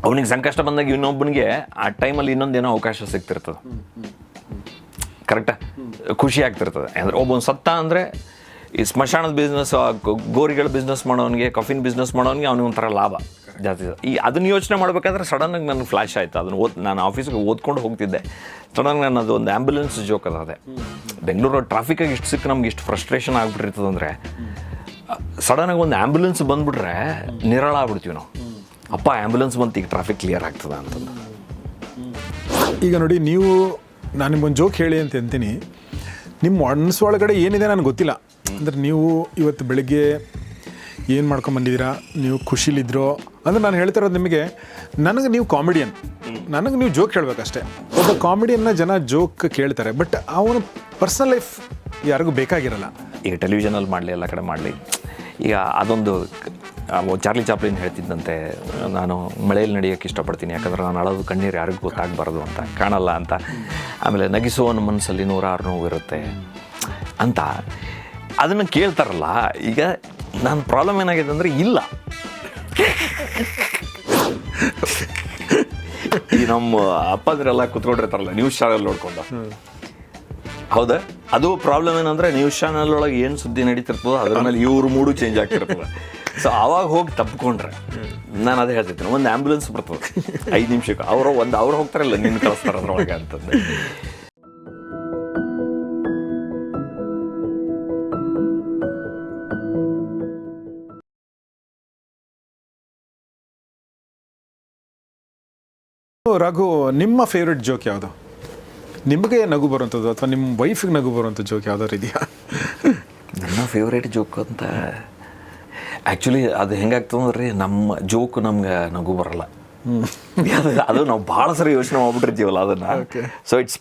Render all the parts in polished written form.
ಅವನಿಗೆ ಸಂಕಷ್ಟ ಬಂದಾಗ ಇನ್ನೊಬ್ಬನಿಗೆ ಆ ಟೈಮಲ್ಲಿ ಇನ್ನೊಂದೇನೋ ಅವಕಾಶ ಸಿಗ್ತಿರ್ತದೆ. ಕರೆಕ್ಟಾ? ಖುಷಿ ಆಗ್ತಿರ್ತದೆ. ಅಂದರೆ ಒಬ್ಬನು ಸತ್ತ ಅಂದರೆ ಈ ಸ್ಮಶಾನದ ಬಿಸ್ನೆಸ್, ಗೋರಿಗಳ ಬಿಸ್ನೆಸ್ ಮಾಡೋನಿಗೆ, ಕಫಿನ್ ಬಿಸ್ನೆಸ್ ಮಾಡೋನಿಗೆ ಅವನಿಗೆ ಒಂಥರ ಲಾಭ ಜಾಸ್ತಿ. ಈ ಅದನ್ನು ಯೋಚನೆ ಮಾಡಬೇಕಾದ್ರೆ ಸಡನ್ನಾಗಿ ನನಗೆ ಫ್ಲ್ಯಾಶ್ ಆಯಿತು. ಅದನ್ನು ನಾನು ಆಫೀಸಿಗೆ ಓದ್ಕೊಂಡು ಹೋಗ್ತಿದ್ದೆ. ಸಡನ್ನಾಗಿ ನಾನು ಅದು ಒಂದು ಆ್ಯಂಬುಲೆನ್ಸ್ ಜೋಕ್ ಅದೇ. ಬೆಂಗಳೂರು ಟ್ರಾಫಿಕಾಗಿ ಇಷ್ಟು ಸಿಕ್ಕ ನಮ್ಗೆ ಇಷ್ಟು ಫ್ರಸ್ಟ್ರೇಷನ್ ಆಗಿಬಿಟ್ಟಿರ್ತದಂದರೆ, ಸಡನ್ನಾಗಿ ಒಂದು ಆ್ಯಂಬುಲೆನ್ಸ್ ಬಂದುಬಿಟ್ರೆ ನಿರಾಳ ಆಗ್ಬಿಡ್ತೀವಿ ನಾವು. ಅಪ್ಪ ಆ್ಯಂಬುಲೆನ್ಸ್ ಬಂತು, ಈಗ ಟ್ರಾಫಿಕ್ ಕ್ಲಿಯರ್ ಆಗ್ತದೆ ಅಂತಂದು. ಈಗ ನೋಡಿ, ನೀವು ನಾನು ನಿಮ್ಗೊಂದು ಜೋಕ್ ಹೇಳಿ ಅಂತ ಅಂತೀನಿ. ನಿಮ್ಮ ಮನಸ್ಸೊಳಗಡೆ ಏನಿದೆ ನನಗೆ ಗೊತ್ತಿಲ್ಲ. ಅಂದರೆ ನೀವು ಇವತ್ತು ಬೆಳಗ್ಗೆ ಏನು ಮಾಡ್ಕೊಂಬಂದಿದ್ದೀರಾ, ನೀವು ಖುಷಿಲಿದ್ರೋ ಅಂದರೆ ನಾನು ಹೇಳ್ತಾ ಇರೋದು ನಿಮಗೆ, ನನಗೆ ನೀವು ಕಾಮಿಡಿಯನ್, ನನಗೆ ನೀವು ಜೋಕ್ ಹೇಳಬೇಕಷ್ಟೇ. ಒಬ್ಬ ಕಾಮಿಡಿಯನ್ನ ಜನ ಜೋಕ್ ಕೇಳ್ತಾರೆ, ಬಟ್ ಅವನ ಪರ್ಸ್ನಲ್ ಲೈಫ್ ಯಾರಿಗೂ ಬೇಕಾಗಿರಲ್ಲ. ಈಗ ಟೆಲಿವಿಷನಲ್ಲಿ ಮಾಡಲಿ, ಎಲ್ಲ ಕಡೆ ಮಾಡಲಿ. ಈಗ ಅದೊಂದು ಚಾರ್ಲಿ ಚಾಪ್ಲಿನ್ ಹೇಳ್ತಿದ್ದಂತೆ, ನಾನು ಮಳೆಯಲ್ಲಿ ನಡೆಯೋಕ್ಕೆ ಇಷ್ಟಪಡ್ತೀನಿ, ಯಾಕಂದರೆ ನಾನು ಅಳೋದು ಕಣ್ಣೀರು ಯಾರಿಗೂ ಗೊತ್ತಾಗಬಾರ್ದು ಅಂತ, ಕಾಣಲ್ಲ ಅಂತ. ಆಮೇಲೆ ನಗಿಸುವವನ ಮನಸ್ಸಲ್ಲಿ 106 ನೋವು ಇರುತ್ತೆ ಅಂತ. ಅದನ್ನು ಕೇಳ್ತಾರಲ್ಲ. ಈಗ ನನ್ನ ಪ್ರಾಬ್ಲಮ್ ಏನಾಗಿದೆ ಅಂದರೆ, ಇಲ್ಲ, ಈ ನಮ್ಮ ಅಪ್ಪಂದ್ರೆಲ್ಲ ಕುತ್ಕೊಂಡಿರ್ತಾರಲ್ಲ ನ್ಯೂಸ್ ಚಾನಲ್ ನೋಡ್ಕೊಂಡು. ಹೌದಾ? ಅದು ಪ್ರಾಬ್ಲಮ್ ಏನಂದರೆ, ನ್ಯೂಸ್ ಚಾನಲ್ ಒಳಗೆ ಏನು ಸುದ್ದಿ ನಡೀತಿರ್ತದೋ ಅದ್ರ ಮೇಲೆ ಇವ್ರ ಮೂಡು ಚೇಂಜ್ ಆಗ್ತಿರ್ತದೆ. ಸೊ ಆವಾಗ ಹೋಗಿ ತಪ್ಪಿಕೊಂಡ್ರೆ, ನಾನು ಅದೇ ಹೇಳ್ತಿರ್ತೀನಿ, ಒಂದು ಆ್ಯಂಬುಲೆನ್ಸ್ ಬರ್ತದೆ 5 ನಿಮಿಷಕ್ಕೆ, ಅವ್ರು ಹೋಗ್ತಾರಲ್ಲ, ನಿನ್ನ ಕಳಿಸ್ತಾರೆ ಅದ್ರೊಳಗೆ ಅಂತಂದು. ರಘು, ನಿಮ್ಮ ಫೇವ್ರೆಟ್ ಜೋಕ್ ಯಾವುದು? ನಿಮಗೆ ನಗು ಬರುವಂಥದ್ದು ಅಥವಾ ನಿಮ್ಮ ವೈಫಿಗೆ ನಗು ಬರುವಂಥ ಜೋಕ್ ಯಾವ್ದಾದ್ರು ಇದೆಯಾ? ನನ್ನ ಫೇವ್ರೇಟ್ ಜೋಕ್ ಅಂತ ಆ್ಯಕ್ಚುಲಿ ಅದು ಹೆಂಗಾಗ್ತದಂದ್ರೆ, ನಮ್ಮ ಜೋಕ್ ನಮ್ಗೆ ನಗು ಬರಲ್ಲ. ಅದು ನಾವು ಭಾಳ ಸರಿ ಯೋಚನೆ ಮಾಡ್ಬಿಟ್ಟಿರ್ತೀವಲ್ಲ ಅದನ್ನು. ಸೊ ಇಟ್ಸ್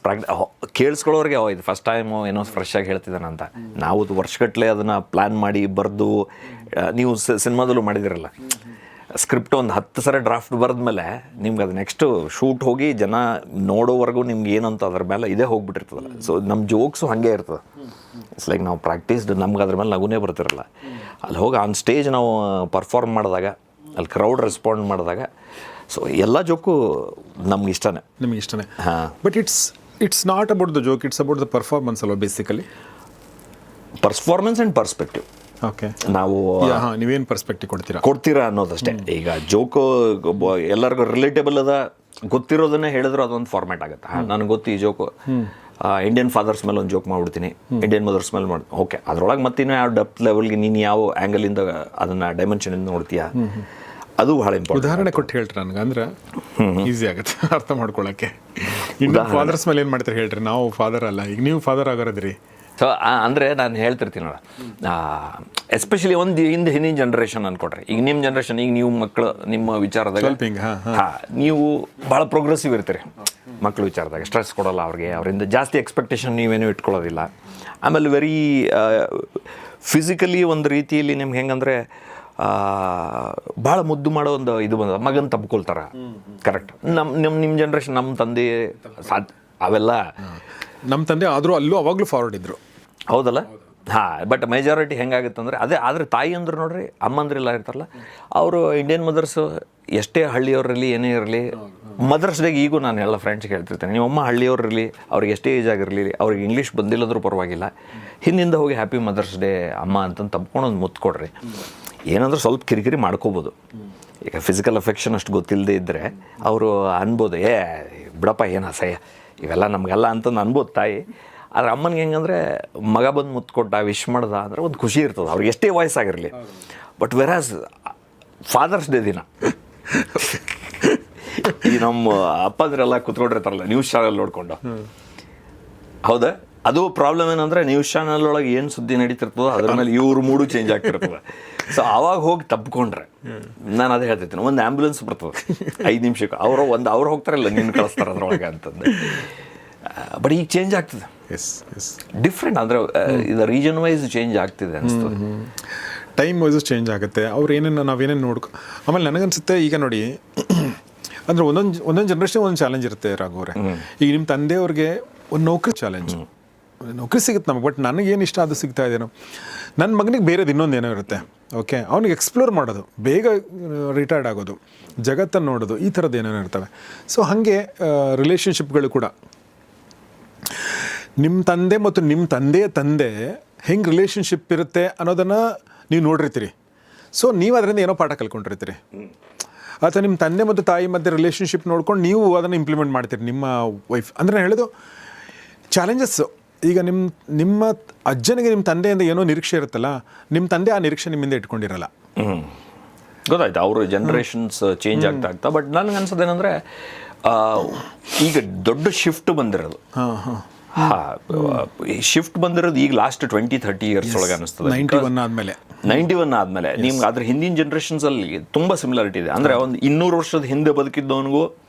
ಕೇಳಿಸ್ಕೊಳ್ಳೋರಿಗೆ ಇದು ಫಸ್ಟ್ ಟೈಮು ಏನೋ ಫ್ರೆಶ್ ಆಗಿ ಹೇಳ್ತಿದ್ದಾನೆ ಅಂತ. ನಾವು ವರ್ಷಗಟ್ಟಲೆ ಅದನ್ನು ಪ್ಲ್ಯಾನ್ ಮಾಡಿ ಬರೆದು, ನೀವು ಸಿನಿಮಾದಲ್ಲೂ ಮಾಡಿದಿರಲ್ಲ, ಸ್ಕ್ರಿಪ್ಟ್ ಒಂದು 10 ಸರಿ ಡ್ರಾಫ್ಟ್ ಬರೆದ್ಮೇಲೆ ನಿಮ್ಗೆ ಅದು ನೆಕ್ಸ್ಟು ಶೂಟ್ ಹೋಗಿ ಜನ ನೋಡೋವರೆಗೂ ನಿಮ್ಗೆ ಏನಂತ ಅದ್ರ ಮೇಲೆ ಇದೇ ಹೋಗ್ಬಿಟ್ಟಿರ್ತದಲ್ಲ. ಸೊ ನಮ್ಮ ಜೋಕ್ಸು ಹಾಗೆ ಇರ್ತದೆ. ಇಟ್ಸ್ ಲೈಕ್ ನಾವು ಪ್ರಾಕ್ಟೀಸ್ಡ್, ನಮ್ಗೆ ಅದ್ರ ಮೇಲೆ ನಗುನೇ ಬರ್ತಿರಲ್ಲ. ಅಲ್ಲಿ ಹೋಗಿ ಆನ್ ಸ್ಟೇಜ್ ನಾವು ಪರ್ಫಾರ್ಮ್ ಮಾಡಿದಾಗ, ಅಲ್ಲಿ ಕ್ರೌಡ್ ರೆಸ್ಪಾಂಡ್ ಮಾಡಿದಾಗ, ಸೊ ಎಲ್ಲ ಜೋಕು ನಮ್ಗೆ ಇಷ್ಟನೇ. ನಿಮ್ಗೆ ಇಷ್ಟನೇ. ಹಾಂ. But it's not about the joke, it's about the performance ಅಲ್ವಾ basically? Performance and perspective. Okay. ನಾವು ನೀವೇನು ಪರ್ಸ್ಪೆಕ್ಟಿವ್ ಕೊಡ್ತೀರಾ ಅನ್ನೋದಷ್ಟೇ. ಈಗ ಜೋಕು ಎಲ್ಲರಿಗೂ ರಿಲೇಟೇಬಲ್ ಅದ, ಗೊತ್ತಿರೋದನ್ನೇ ಹೇಳಿದ್ರು ಅದೊಂದು ಫಾರ್ಮ್ಯಾಟ್ ಆಗುತ್ತೆ. ನನಗೆ ಗೊತ್ತು ಈ ಜೋಕು, ಇಂಡಿಯನ್ ಫಾದರ್ಸ್ ಮೇಲೆ ಒಂದು ಜೋಕ್ ಮಾಡ್ಬಿಡ್ತೀನಿ, ಇಂಡಿಯನ್ ಮದರ್ಸ್ ಮೇಲೆ ಓಕೆ, ಅದ್ರೊಳಗೆ ಮತ್ತಿನ್ನೂ ಯಾವ ಡೆಪ್ತ್ ಲೆವೆಲ್ಗೆ ನೀನು ಯಾವ ಆ್ಯಂಗಲಿಂದ ಅದನ್ನು ಡೈಮೆನ್ಷನಿಂದ ನೋಡ್ತೀಯಾ, ಅದು ಭಾಳ ಇಂಪಾರ್ಟೆಂಟ್. ಉದಾಹರಣೆ ಕೊಟ್ಟು ಹೇಳ್ರಿ ನನಗೆ, ಅಂದ್ರೆ ಈಸಿ ಆಗುತ್ತೆ ಅರ್ಥ ಮಾಡ್ಕೊಳ್ಳೋಕ್ಕೆ. ಇಂಡಿಯನ್ ಫಾದರ್ಸ್ ಮೇಲೆ ಏನು ಮಾಡ್ತಾರೆ ಹೇಳ್ರಿ? ನಾವು ಫಾದರ್ ಅಲ್ಲ, ಈಗ ನೀವು ಫಾದರ್ ಆಗೋರದ್ರಿ. ಸೊ ಅಂದರೆ ನಾನು ಹೇಳ್ತಿರ್ತೀನಿ ನೋಡ, ಎಸ್ಪೆಷಲಿ ಒಂದು ಹಿಂದಿನ ಜನ್ರೇಷನ್ ಅನ್ಕೊಡ್ರಿ. ಈಗ ನಿಮ್ಮ ಜನ್ರೇಷನ್, ಈಗ ನೀವು ಮಕ್ಕಳು ನಿಮ್ಮ ವಿಚಾರದಾಗ ನೀವು ಭಾಳ ಪ್ರೋಗ್ರೆಸಿವ್ ಇರ್ತೀರಿ. ಮಕ್ಕಳ ವಿಚಾರದಾಗ ಸ್ಟ್ರೆಸ್ ಕೊಡೋಲ್ಲ ಅವ್ರಿಗೆ, ಅವರಿಂದ ಜಾಸ್ತಿ ಎಕ್ಸ್ಪೆಕ್ಟೇಷನ್ ನೀವೇನು ಇಟ್ಕೊಳ್ಳೋದಿಲ್ಲ. ಆಮೇಲೆ ವೆರಿ ಫಿಸಿಕಲಿ ಒಂದು ರೀತಿಯಲ್ಲಿ ನಿಮ್ಗೆ ಹೆಂಗಂದರೆ ಭಾಳ ಮುದ್ದು ಮಾಡೋ ಒಂದು ಇದು ಬಂದ, ಮಗನ ತಪ್ಕೊಳ್ತಾರೆ. ಕರೆಕ್ಟ್. ನಿಮ್ಮ ಜನ್ರೇಷನ್, ನಮ್ಮ ತಂದೆ ಅವೆಲ್ಲ ನಮ್ಮ ತಂದೆ ಆದರೂ ಅಲ್ಲೂ ಅವಾಗಲೂ ಫಾರ್ವರ್ಡ್ ಇದ್ದರು. ಹೌದಲ್ಲ? ಹಾಂ. ಬಟ್ ಮೆಜಾರಿಟಿ ಹೆಂಗಾಗುತ್ತೆ ಅಂದರೆ ಅದೇ. ಆದರೆ ತಾಯಿ ಅಂದ್ರೆ ನೋಡ್ರಿ, ಅಮ್ಮಂದ್ರೆಲ್ಲ ಇರ್ತಾರಲ್ಲ, ಅವರು ಇಂಡಿಯನ್ ಮದರ್ಸು ಎಷ್ಟೇ ಹಳ್ಳಿಯವರಲ್ಲಿ ಏನೇ ಇರಲಿ, ಮದರ್ಸ್ ಡೇಗೆ ಈಗೂ ನಾನು ಎಲ್ಲ ಫ್ರೆಂಡ್ಸ್ಗೆ ಹೇಳ್ತಿರ್ತೇನೆ, ನಿಮ್ಮಮ್ಮ ಹಳ್ಳಿಯವರಿರಲಿ, ಅವ್ರಿಗೆ ಎಷ್ಟೇ ಏಜ್ ಆಗಿರಲಿ, ಅವ್ರಿಗೆ ಇಂಗ್ಲೀಷ್ ಬಂದಿಲ್ಲದ್ರೂ ಪರವಾಗಿಲ್ಲ, ಹಿಂದಿಂದ ಹೋಗಿ ಹ್ಯಾಪಿ ಮದರ್ಸ್ ಡೇ ಅಮ್ಮ ಅಂತಂದು ತಪ್ಕೊಂಡೊಂದು ಮುತ್ತು ಕೊಡ್ರಿ. ಏನಂದ್ರೆ ಸ್ವಲ್ಪ ಕಿರಿಕಿರಿ ಮಾಡ್ಕೋಬೋದು. ಈಗ ಫಿಸಿಕಲ್ ಅಫೆಕ್ಷನ್ ಅಷ್ಟು ಗೊತ್ತಿಲ್ಲದೆ ಇದ್ದರೆ ಅವರು ಅನ್ಬೋದು, ಬಿಡಪ್ಪ ಏನು ಅಸಹ್ಯ ಇವೆಲ್ಲ ನಮಗೆಲ್ಲ ಅಂತಂದು ಅನ್ಬೋದು ತಾಯಿ. ಆದರೆ ಅಮ್ಮನಿಗೆ ಹೆಂಗಂದರೆ, ಮಗ ಬಂದು ಮುತ್ತು ಕೊಟ್ಟ, ವಿಶ್ ಮಾಡ್ದ ಅಂದರೆ ಒಂದು ಖುಷಿ ಇರ್ತದೆ ಅವ್ರಿಗೆ, ಎಷ್ಟೇ ವಯಸ್ಸಾಗಿರಲಿ. ಬಟ್ ವೆರಾಸ್ ಫಾದರ್ಸ್ ಡೇ ದಿನ ಈ ನಮ್ಮ ಅಪ್ಪಂದ್ರೆಲ್ಲ ಕುತ್ಕೊಂಡಿರ್ತಾರಲ್ಲ ನ್ಯೂಸ್ ಚಾನಲ್ ನೋಡಿಕೊಂಡು. ಹೌದಾ? ಅದು ಪ್ರಾಬ್ಲಮ್ ಏನಂದರೆ, ನ್ಯೂಸ್ ಚಾನಲ್ ಒಳಗೆ ಏನು ಸುದ್ದಿ ನಡೀತಿರ್ತದೋ ಅದ್ರ ಮೇಲೆ ಇವ್ರ ಮೂಡು ಚೇಂಜ್ ಆಗ್ತಿರ್ತದೆ. ಸೊ ಆವಾಗ ಹೋಗಿ ತಪ್ಪಿಕೊಂಡ್ರೆ, ನಾನು ಅದೇ ಹೇಳ್ತಿರ್ತೀನಿ, ಒಂದು ಆ್ಯಂಬುಲೆನ್ಸ್ ಬರ್ತದೆ 5 ನಿಮಿಷಕ್ಕೆ, ಅವ್ರು ಹೋಗ್ತಾರಲ್ಲ, ನಿನ್ನ ಕಳಿಸ್ತಾರೆ ಅದ್ರೊಳಗೆ ಅಂತಂದು. ಬಟ್ ಈಗ ಚೇಂಜ್ ಆಗ್ತದೆ. ಡಿಫ್ರೆಂಟ್ ಅಂದರೆ ಇದು ರೀಜನ್ ವೈಸ್ ಚೇಂಜ್ ಆಗ್ತಿದೆ ಅನಿಸ್ತದೆ. ಟೈಮ್ ವೈಸು ಚೇಂಜ್ ಆಗುತ್ತೆ. ಅವ್ರು ನಾವೇನೇನು ಆಮೇಲೆ ನನಗನ್ಸುತ್ತೆ, ಈಗ ನೋಡಿ, ಅಂದರೆ ಒಂದೊಂದು ಜನ್ರೇಷನ್ ಒಂದೊಂದು ಚಾಲೆಂಜ್ ಇರುತ್ತೆ ರಾಘವ್ರೆ. ಈಗ ನಿಮ್ಮ ತಂದೆಯವ್ರಿಗೆ ಒಂದು ನೌಕರಿ ಚಾಲೆಂಜ್, ನೌಕರಿ ಸಿಗುತ್ತೆ ನಮಗೆ, ಬಟ್ ನನಗೇನು ಇಷ್ಟ ಅದು ಸಿಗ್ತಾ ಇದೆಯೋ. ನನ್ನ ಮಗನಿಗೆ ಬೇರೆದು ಇನ್ನೊಂದೇನೋ ಇರುತ್ತೆ, ಓಕೆ, ಅವ್ನಿಗೆ ಎಕ್ಸ್ಪ್ಲೋರ್ ಮಾಡೋದು, ಬೇಗ ರಿಟೈರ್ಡ್ ಆಗೋದು, ಜಗತ್ತನ್ನು ನೋಡೋದು, ಈ ಥರದ್ದು ಏನೇನೋ ಇರ್ತವೆ. ಸೊ ಹಾಗೆ ರಿಲೇಷನ್ಶಿಪ್ಗಳು ಕೂಡ ನಿಮ್ಮ ತಂದೆ ಮತ್ತು ನಿಮ್ಮ ತಂದೆಯ ತಂದೆ ಹೆಂಗೆ ರಿಲೇಷನ್ಶಿಪ್ ಇರುತ್ತೆ ಅನ್ನೋದನ್ನು ನೀವು ನೋಡಿರ್ತೀರಿ. ಸೊ ನೀವು ಅದರಿಂದ ಏನೋ ಪಾಠ ಕಲ್ಕೊಂಡಿರ್ತೀರಿ, ಅಥವಾ ನಿಮ್ಮ ತಂದೆ ಮತ್ತು ತಾಯಿ ಮಧ್ಯೆ ರಿಲೇಷನ್ಶಿಪ್ ನೋಡ್ಕೊಂಡು ನೀವು ಅದನ್ನು ಇಂಪ್ಲಿಮೆಂಟ್ ಮಾಡ್ತೀರಿ ನಿಮ್ಮ ವೈಫ್. ಅಂದರೆ ನಾನು ಹೇಳೋದು ಚಾಲೆಂಜಸ್ಸು. ಈಗ ನಿಮ್ಮ ಅಜ್ಜನಿಗೆ ನಿಮ್ಮ ತಂದೆಯಿಂದ ಏನೋ ನಿರೀಕ್ಷೆ ಇರುತ್ತಲ್ಲ, ನಿಮ್ಮ ತಂದೆ ಆ ನಿರೀಕ್ಷೆ ನಿಮ್ಮಿಂದ ಇಟ್ಕೊಂಡಿರಲ್ಲ. ಗೊತ್ತಾಯ್ತು, ಅವರು ಜನ್ರೇಷನ್ಸ್ ಚೇಂಜ್ ಆಗ್ತಾ. ಬಟ್ ನನಗೆ ಅನ್ಸೋದೇನೆಂದರೆ ಈಗ ದೊಡ್ಡ ಶಿಫ್ಟ್ ಬಂದಿರೋದು. ಶಿಫ್ಟ್ ಬಂದಿರೋದು ಈಗ ಲಾಸ್ಟ್ 20-30 ಇಯರ್ಸ್ ಒಳಗೆ ಅನಿಸ್ತದೆ. 91 ಆದಮೇಲೆ ನಿಮ್ಗೆ ಅದ್ರ ಹಿಂದಿನ ಜನ್ರೇಷನ್ಸಲ್ಲಿ ತುಂಬ ಸಿಮಿಲಾರಿಟಿ ಇದೆ. ಅಂದರೆ ಒಂದು 200 ವರ್ಷದ ಹಿಂದೆ ಬದುಕಿದ್ದವನಿಗೂ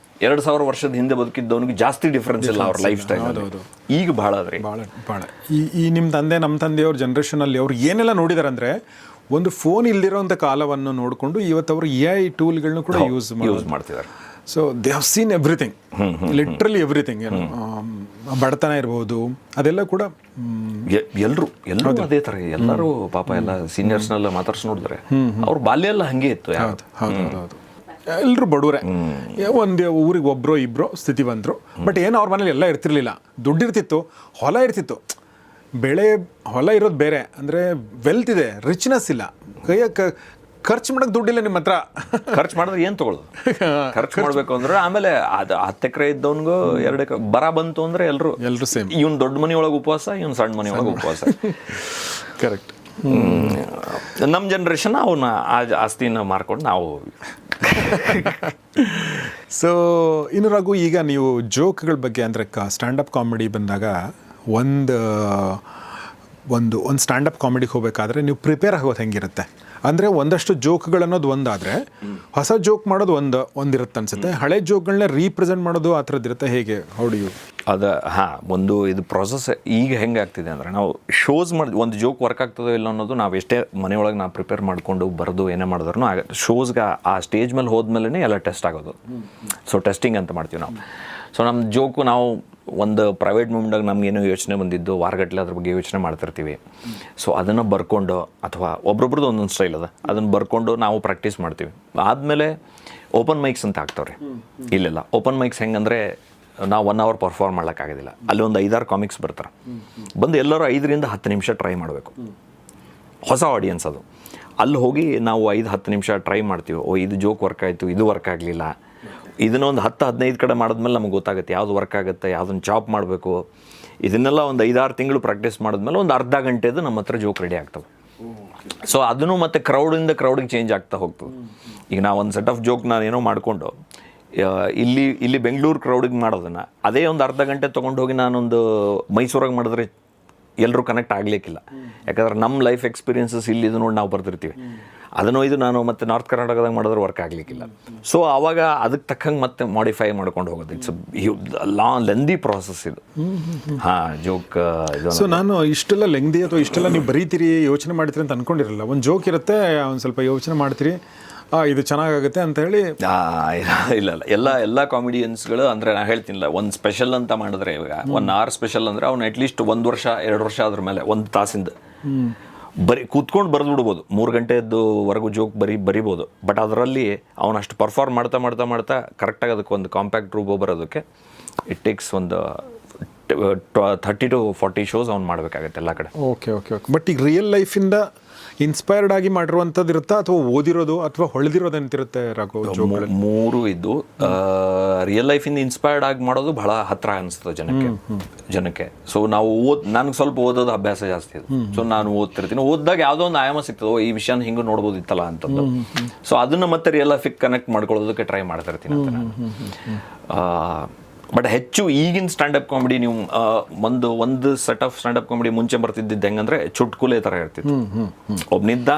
2000 ವರ್ಷದ ಹಿಂದೆ ಬದುಕಿದ್ದವನಿಗೆ ಜಾಸ್ತಿ ಡಿಫ್ರೆನ್ಸ್ ಇಲ್ಲ ಅವ್ರ ಲೈಫ್ ಸ್ಟೈಲ್. ಈಗ ಭಾಳ ಅದ್ರಿ, ಭಾಳ ಈ ನಿಮ್ಮ ತಂದೆ ನಮ್ಮ ತಂದೆಯವ್ರ ಜನ್ರೇಷನಲ್ಲಿ ಅವ್ರು ಏನೆಲ್ಲ ನೋಡಿದಾರೆ ಅಂದರೆ, ಒಂದು ಫೋನ್ ಇಲ್ದಿರೋಂಥ ಕಾಲವನ್ನು ನೋಡಿಕೊಂಡು ಇವತ್ತು ಅವರು AI ಟೂಲ್ಗಳನ್ನೂ ಕೂಡ ಯೂಸ್ ಮಾಡ್ತಿದ್ದಾರೆ. So they have seen everything, literally everything. ಏನು ಬಡತನ ಇರ್ಬೋದು, ಅದೆಲ್ಲ ಕೂಡ ಎಲ್ಲರೂ ಅದೇ ಥರ. ಎಲ್ಲರೂ ಪಾಪ ಎಲ್ಲ ಸೀನಿಯರ್ಸ್ನೆಲ್ಲ ಮಾತಾಡ್ಸಿ ನೋಡಿದ್ರೆ ಅವ್ರ ಬಾಲ್ಯ ಎಲ್ಲ ಹಂಗೆ ಇತ್ತು. ಹೌದು, ಎಲ್ಲರೂ ಬಡವರೇ. ಒಂದು ಊರಿಗೆ ಒಬ್ಬರೋ ಇಬ್ಬರೋ ಸ್ಥಿತಿವಂತರು. ಬಟ್ ಏನು ಅವ್ರ ಮನೇಲಿ ಎಲ್ಲ ಇರ್ತಿರ್ಲಿಲ್ಲ. ದುಡ್ಡಿರ್ತಿತ್ತು, ಹೊಲ ಇರ್ತಿತ್ತು. ಹೊಲ ಇರೋದು ಬೇರೆ, ಅಂದರೆ ವೆಲ್ತ್ ಇದೆ, ರಿಚ್ನೆಸ್ ಇಲ್ಲ. ಖರ್ಚು ಮಾಡೋಕೆ ದುಡ್ಡಿಲ್ಲ ನಿಮ್ಮ ಹತ್ರ. ಖರ್ಚು ಮಾಡಿದ್ರೆ ಏನು ತೊಗೊಳ್ಳೋದು? ಖರ್ಚು ಮಾಡಬೇಕು ಅಂದ್ರೆ ಆಮೇಲೆ ಅದು 10 ಎಕರೆ ಇದ್ದವನಿಗೂ 2 ಎಕರೆ ಬರ ಬಂತು ಅಂದರೆ ಎಲ್ಲರೂ ಸೇಮ್. ಇವ್ನು ದೊಡ್ಡ ಮನೆಯೊಳಗೆ ಉಪವಾಸ, ಇವ್ನು ಸಣ್ಣ ಮನೆಯೊಳಗೆ ಉಪವಾಸ. ಕರೆಕ್ಟ್. ನಮ್ಮ ಜನ್ರೇಷನ್ ಅವನ್ನ ಆಸ್ತಿನ ಮಾರ್ಕೊಂಡು ನಾವು. ಸೊ ಇನ್ನು ರಘು, ಈಗ ನೀವು ಜೋಕ್ಗಳ ಬಗ್ಗೆ ಅಂದರೆ ಸ್ಟ್ಯಾಂಡಪ್ ಕಾಮಿಡಿ ಬಂದಾಗ ಒಂದು ಸ್ಟ್ಯಾಂಡಪ್ ಕಾಮಿಡಿಗೆ ಹೋಗಬೇಕಾದ್ರೆ ನೀವು ಪ್ರಿಪೇರ್ ಆಗೋದು ಹೆಂಗಿರುತ್ತೆ? ಅಂದರೆ ಒಂದಷ್ಟು ಜೋಕ್ಗಳನ್ನೋದು ಒಂದಾದರೆ ಹೊಸ ಜೋಕ್ ಮಾಡೋದು ಒಂದಿರುತ್ತೆ ಅನ್ಸುತ್ತೆ. ಹಳೆ ಜೋಕ್ಗಳನ್ನ ರೀಪ್ರೆಸೆಂಟ್ ಮಾಡೋದು ಆ ಥರದ್ದಿರುತ್ತೆ. ಹೇಗೆ ಹೊಡಿಯು ಒಂದು ಇದು ಪ್ರೊಸೆಸ್ ಈಗ ಹೆಂಗೆ ಆಗ್ತಿದೆ ಅಂದರೆ, ನಾವು ಶೋಸ್ ಮಾಡಿ ಒಂದು ಜೋಕ್ ವರ್ಕ್ ಆಗ್ತದೋ ಇಲ್ಲ ಅನ್ನೋದು ನಾವು ಎಷ್ಟೇ ಮನೆಯೊಳಗೆ ನಾವು ಪ್ರಿಪೇರ್ ಮಾಡಿಕೊಂಡು ಬರೆದು ಏನೇ ಮಾಡಿದ್ರು ಶೋಸ್ಗೆ ಆ ಸ್ಟೇಜ್ ಮೇಲೆ ಹೋದ್ಮೇಲೆ ಎಲ್ಲ ಟೆಸ್ಟ್ ಆಗೋದು. ಸೊ ಟೆಸ್ಟಿಂಗ್ ಅಂತ ಮಾಡ್ತೀವಿ ನಾವು. ಸೊ ನಮ್ಮ ಜೋಕು ನಾವು ಒಂದು ಪ್ರೈವೇಟ್ ಮೂಮೆಂಟಾಗ ನಮಗೇನೋ ಯೋಚನೆ ಬಂದಿದ್ದು ವಾರಗಟ್ಟಲೆ ಅದ್ರ ಬಗ್ಗೆ ಯೋಚನೆ ಮಾಡ್ತಿರ್ತೀವಿ. ಸೊ ಅದನ್ನು ಬರ್ಕೊಂಡು, ಅಥವಾ ಒಬ್ರೊಬ್ರದ್ದು ಒಂದೊಂದು ಸ್ಟೈಲ್ ಅದ, ಅದನ್ನು ಬರ್ಕೊಂಡು ನಾವು ಪ್ರಾಕ್ಟೀಸ್ ಮಾಡ್ತೀವಿ. ಆದಮೇಲೆ ಓಪನ್ ಮೈಕ್ಸ್ ಅಂತ ಆಗ್ತಾವ್ರಿ. ಇಲ್ಲೆಲ್ಲ ಓಪನ್ ಮೈಕ್ಸ್ ಹೆಂಗಂದರೆ, ನಾವು 1 hour ಪರ್ಫಾರ್ಮ್ ಮಾಡೋಕ್ಕಾಗೋದಿಲ್ಲ. ಅಲ್ಲಿ ಒಂದು 5-6 ಕಾಮಿಕ್ಸ್ ಬರ್ತಾರೆ. ಬಂದು ಎಲ್ಲರೂ 5-10 ನಿಮಿಷ ಟ್ರೈ ಮಾಡಬೇಕು. ಹೊಸ ಆಡಿಯನ್ಸ್ ಅದು. ಅಲ್ಲಿ ಹೋಗಿ ನಾವು 5-10 ನಿಮಿಷ ಟ್ರೈ ಮಾಡ್ತೀವಿ. ಇದು ಜೋಕ್ ವರ್ಕ್ ಆಯಿತು, ಇದು ವರ್ಕ್ ಆಗಲಿಲ್ಲ. ಇದನ್ನ ಒಂದು 10-15 ಕಡೆ ಮಾಡಿದ್ಮೇಲೆ ನಮಗೆ ಗೊತ್ತಾಗುತ್ತೆ ಯಾವುದು ವರ್ಕ್ ಆಗುತ್ತೆ, ಯಾವುದನ್ನು ಚಾಪ್ ಮಾಡಬೇಕು. ಇದನ್ನೆಲ್ಲ ಒಂದು 5-6 ತಿಂಗಳು ಪ್ರಾಕ್ಟೀಸ್ ಮಾಡಿದ್ಮೇಲೆ ಒಂದು ಅರ್ಧ ಗಂಟೆದು ನಮ್ಮ ಹತ್ರ ಜೋಕ್ ರೆಡಿ ಆಗ್ತವೆ. ಸೊ ಅದನ್ನು ಮತ್ತೆ ಕ್ರೌಡಿಂದ ಕ್ರೌಡಿಗೆ ಚೇಂಜ್ ಆಗ್ತಾ ಹೋಗ್ತದೆ. ಈಗ ನಾವು ಒಂದು ಸೆಟ್ ಆಫ್ ಜೋಕ್ ನಾನು ಏನೋ ಮಾಡಿಕೊಂಡು ಇಲ್ಲಿ ಬೆಂಗಳೂರು ಕ್ರೌಡಿಗೆ ಮಾಡೋದನ್ನು ಅದೇ ಒಂದು ಅರ್ಧ ಗಂಟೆ ತೊಗೊಂಡು ಹೋಗಿ ನಾನೊಂದು ಮೈಸೂರಾಗ ಮಾಡಿದ್ರೆ ಎಲ್ಲರೂ ಕನೆಕ್ಟ್ ಆಗಲಿಕ್ಕಿಲ್ಲ. ಯಾಕಂದ್ರೆ ನಮ್ಮ ಲೈಫ್ ಎಕ್ಸ್ಪೀರಿಯನ್ಸಸ್ ಇಲ್ಲಿ ಇದು ನೋಡಿ ನಾವು ಬರ್ತಿರ್ತೀವಿ. ಇದು ನಾನು ಮತ್ತೆ ನಾರ್ತ್ ಕರ್ನಾಟಕದಾಗ ಮಾಡಿದ್ರೆ ವರ್ಕ್ ಆಗಲಿಕ್ಕಿಲ್ಲ. ಸೊ ಆವಾಗ ಅದಕ್ಕೆ ತಕ್ಕಂಗೆ ಮತ್ತೆ ಮಾಡಿಫೈ ಮಾಡ್ಕೊಂಡು ಹೋಗೋದು. ಇಟ್ಸ್ ಲೆಂದಿ ಪ್ರಾಸೆಸ್ ಇದು. ಜೋಕ್ ಇದು. ಸೊ ನಾನು ಇಷ್ಟೆಲ್ಲ ಲೆಂದಿ ಅಥವಾ ಇಷ್ಟೆಲ್ಲ ನೀವು ಬರೀತೀರಿ, ಯೋಚನೆ ಮಾಡ್ತೀರಿ ಅಂತ ಅಂದ್ಕೊಂಡಿರಲ್ಲ. ಒಂದು ಜೋಕ್ ಇರುತ್ತೆ, ಒಂದು ಸ್ವಲ್ಪ ಯೋಚನೆ ಮಾಡ್ತೀರಿ, ಇದು ಚೆನ್ನಾಗಾಗುತ್ತೆ ಅಂತ ಹೇಳಿ. ಇಲ್ಲ ಎಲ್ಲ ಕಾಮಿಡಿಯನ್ಸ್ಗಳು ಅಂದರೆ ನಾನು ಹೇಳ್ತೀನಿಲ್ಲ, ಒಂದು ಸ್ಪೆಷಲ್ ಅಂತ ಮಾಡಿದ್ರೆ ಇವಾಗ 1 hour ಸ್ಪೆಷಲ್ ಅಂದರೆ ಅವ್ನು ಅಟ್ಲೀಸ್ಟ್ 1 ವರ್ಷ 2 ವರ್ಷ ಅದ್ರ ಮೇಲೆ 1 ತಾಸಿಂದ ಬರೀ ಕೂತ್ಕೊಂಡು ಬರೆದು ಬಿಡ್ಬೋದು. 3 ಗಂಟೆವರೆಗೂ ಜೋಕ್ ಬರಿಬೋದು. ಬಟ್ ಅದರಲ್ಲಿ ಅವನು ಅಷ್ಟು ಪರ್ಫಾರ್ಮ್ ಮಾಡ್ತಾ ಕರೆಕ್ಟಾಗಿ ಅದಕ್ಕೆ ಒಂದು ಕಾಂಪ್ಯಾಕ್ಟ್ ರೂಪ ಬರೋದಕ್ಕೆ ಇಟ್ ಟೇಕ್ಸ್ ಒಂದು 30 to 40 ಶೋಸ್ ಅವ್ನು ಮಾಡಬೇಕಾಗತ್ತೆ ಎಲ್ಲ ಕಡೆ. ಓಕೆ. ಬಟ್ ಈಗ ರಿಯಲ್ ಲೈಫಿಂದ ಇನ್ಸ್ಪೈರ್ಡ್ ಆಗಿ ಮಾಡಿರುವಂಥದ್ದು ಇರುತ್ತಾ, ಅಥವಾ ಓದಿರೋದು ಅಥವಾ ಹೊಳೆದಿರೋದು ಅಂತಿರುತ್ತೆ ರಾಘು? 3 ಇದ್ದು ರಿಯಲ್ ಲೈಫಿಂದ ಇನ್ಸ್ಪೈರ್ಡ್ ಆಗಿ ಮಾಡೋದು ಬಹಳ ಹತ್ರ ಅನಿಸ್ತದೆ ಜನಕ್ಕೆ. ಸೊ ನಾವು ನನಗೆ ಸ್ವಲ್ಪ ಓದೋದು ಅಭ್ಯಾಸ ಜಾಸ್ತಿ ಅದು. ಸೊ ನಾನು ಓದ್ತಿರ್ತೀನಿ. ಓದಿದಾಗ ಯಾವುದೋ ಒಂದು ಆಯಾಮ ಸಿಗ್ತದೆ, ಈ ವಿಷಯನ ಹಿಂಗೆ ನೋಡ್ಬೋದಿತ್ತಲ್ಲ ಅಂತಂದು. ಸೊ ಅದನ್ನು ಮತ್ತೆ ರಿಯಲ್ ಲೈಫಿಗೆ ಕನೆಕ್ಟ್ ಮಾಡ್ಕೊಳ್ಳೋದಕ್ಕೆ ಟ್ರೈ ಮಾಡ್ತಿರ್ತೀನಿ ಅಂತ ನಾನು. ಬಟ್ ಹೆಚ್ಚು ಈಗಿನ ಸ್ಟ್ಯಾಂಡಪ್ ಕಾಮಿಡಿ ನೀವು ಒಂದು ಸೆಟ್ ಆಫ್ ಸ್ಟ್ಯಾಂಡಪ್ ಕಾಮಿಡಿ ಮುಂಚೆ ಬರ್ತಿದ್ದಿದ್ದು ಹೆಂಗಂದ್ರೆ ಚುಟ್ಕುಲೆ ಥರ ಇರ್ತಿತ್ತು. ಒಬ್ನಿದ್ದ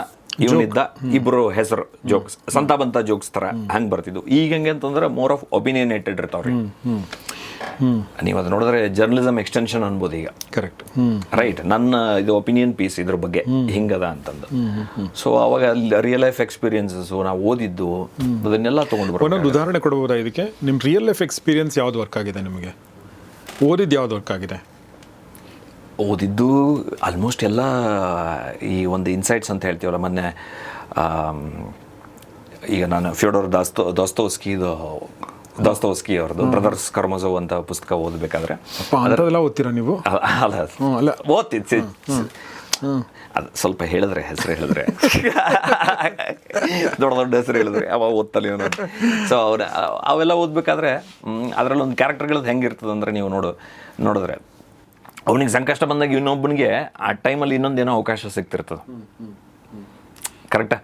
ಇವನಿದ್ದ, ಇಬ್ಬರು ಹೆಸರು ಜೋಕ್ಸ್, ಸಂತ ಬಂತ ಜೋಕ್ಸ್ ಥರ ಹಂಗೆ ಬರ್ತಿದ್ವು. ಈಗ ಹೆಂಗೆ ಅಂತಂದ್ರೆ ಮೋರ್ ಆಫ್ ಒಪಿನಿಯನೇಟೆಡ್ ಇರ್ತಾವ್ರಿ. ನೀವು ಅದು ನೋಡಿದ್ರೆ ಜರ್ನಲಿಸಮ್ ಎಕ್ಸ್ಟೆನ್ಷನ್ ಅನ್ಬೋದು ಈಗ. Correct, right. ನನ್ನ ಇದು ಒಪಿನಿಯನ್ ಪೀಸ್ ಇದ್ರ ಬಗ್ಗೆ ಹಿಂಗದ ಅಂತಂದು. ಸೊ ಅವಾಗ ರಿಯಲ್ ಲೈಫ್ ಎಕ್ಸ್ಪೀರಿಯನ್ಸಸ್ ನಾವು ಓದಿದ್ದು ಅದನ್ನೆಲ್ಲ ತೊಗೊಂಡು ಬರ್ಬೋದು. ಒಂದೊಂದು ಉದಾಹರಣೆ ಕೊಡ್ಬೋದಾ ಇದಕ್ಕೆ? ನಿಮ್ಮ ರಿಯಲ್ ಲೈಫ್ ಎಕ್ಸ್ಪೀರಿಯನ್ಸ್ ಯಾವ್ದು ವರ್ಕ್ ಆಗಿದೆ ನಿಮಗೆ? ಓದಿದ್ದು ಯಾವ್ದು ವರ್ಕ್ ಆಗಿದೆ? ಓದಿದ್ದು ಆಲ್ಮೋಸ್ಟ್ ಎಲ್ಲ ಈ ಒಂದು ಇನ್ಸೈಟ್ಸ್ ಅಂತ ಹೇಳ್ತೀವಲ್ಲ, ಮೊನ್ನೆ ಈಗ ನಾನು ಫ್ಯೋಡೋರ್ ದಾಸ್ತೋವ್ಸ್ಕಿ ಅವ್ರದ್ದು ಬ್ರದರ್ಸ್ ಕರ್ಮಜೋವ್ ಅಂತ ಪುಸ್ತಕ ಓದಬೇಕಾದ್ರೆ ಅಂಥದ್ದೆಲ್ಲ ಓದ್ತೀರಾ ನೀವು? ಅಲ್ಲ ಓದ್ತಿದ್ದೆ. ಅದು ಸ್ವಲ್ಪ ಹೇಳಿದ್ರೆ ಹೆಸರು ಹೇಳಿದ್ರೆ ದೊಡ್ಡ ಹೆಸರು ಹೇಳಿದ್ರೆ ಅವ ಓದ್ತಲ್ಲ ಇವನು. ಸೊ ಅವೆಲ್ಲ ಓದಬೇಕಾದ್ರೆ ಅದರಲ್ಲಿ ಒಂದು ಕ್ಯಾರೆಕ್ಟರ್ಗಳದ್ದು ಹೆಂಗಿರ್ತದೆ ಅಂದರೆ, ನೀವು ನೋಡಿದ್ರೆ ಅವನಿಗೆ ಸಂಕಷ್ಟ ಬಂದಾಗ ಇನ್ನೊಬ್ಬನಿಗೆ ಆ ಟೈಮಲ್ಲಿ ಇನ್ನೊಂದೇನೋ ಅವಕಾಶ ಸಿಗ್ತಿರ್ತದೆ. ಕರೆಕ್ಟಾ?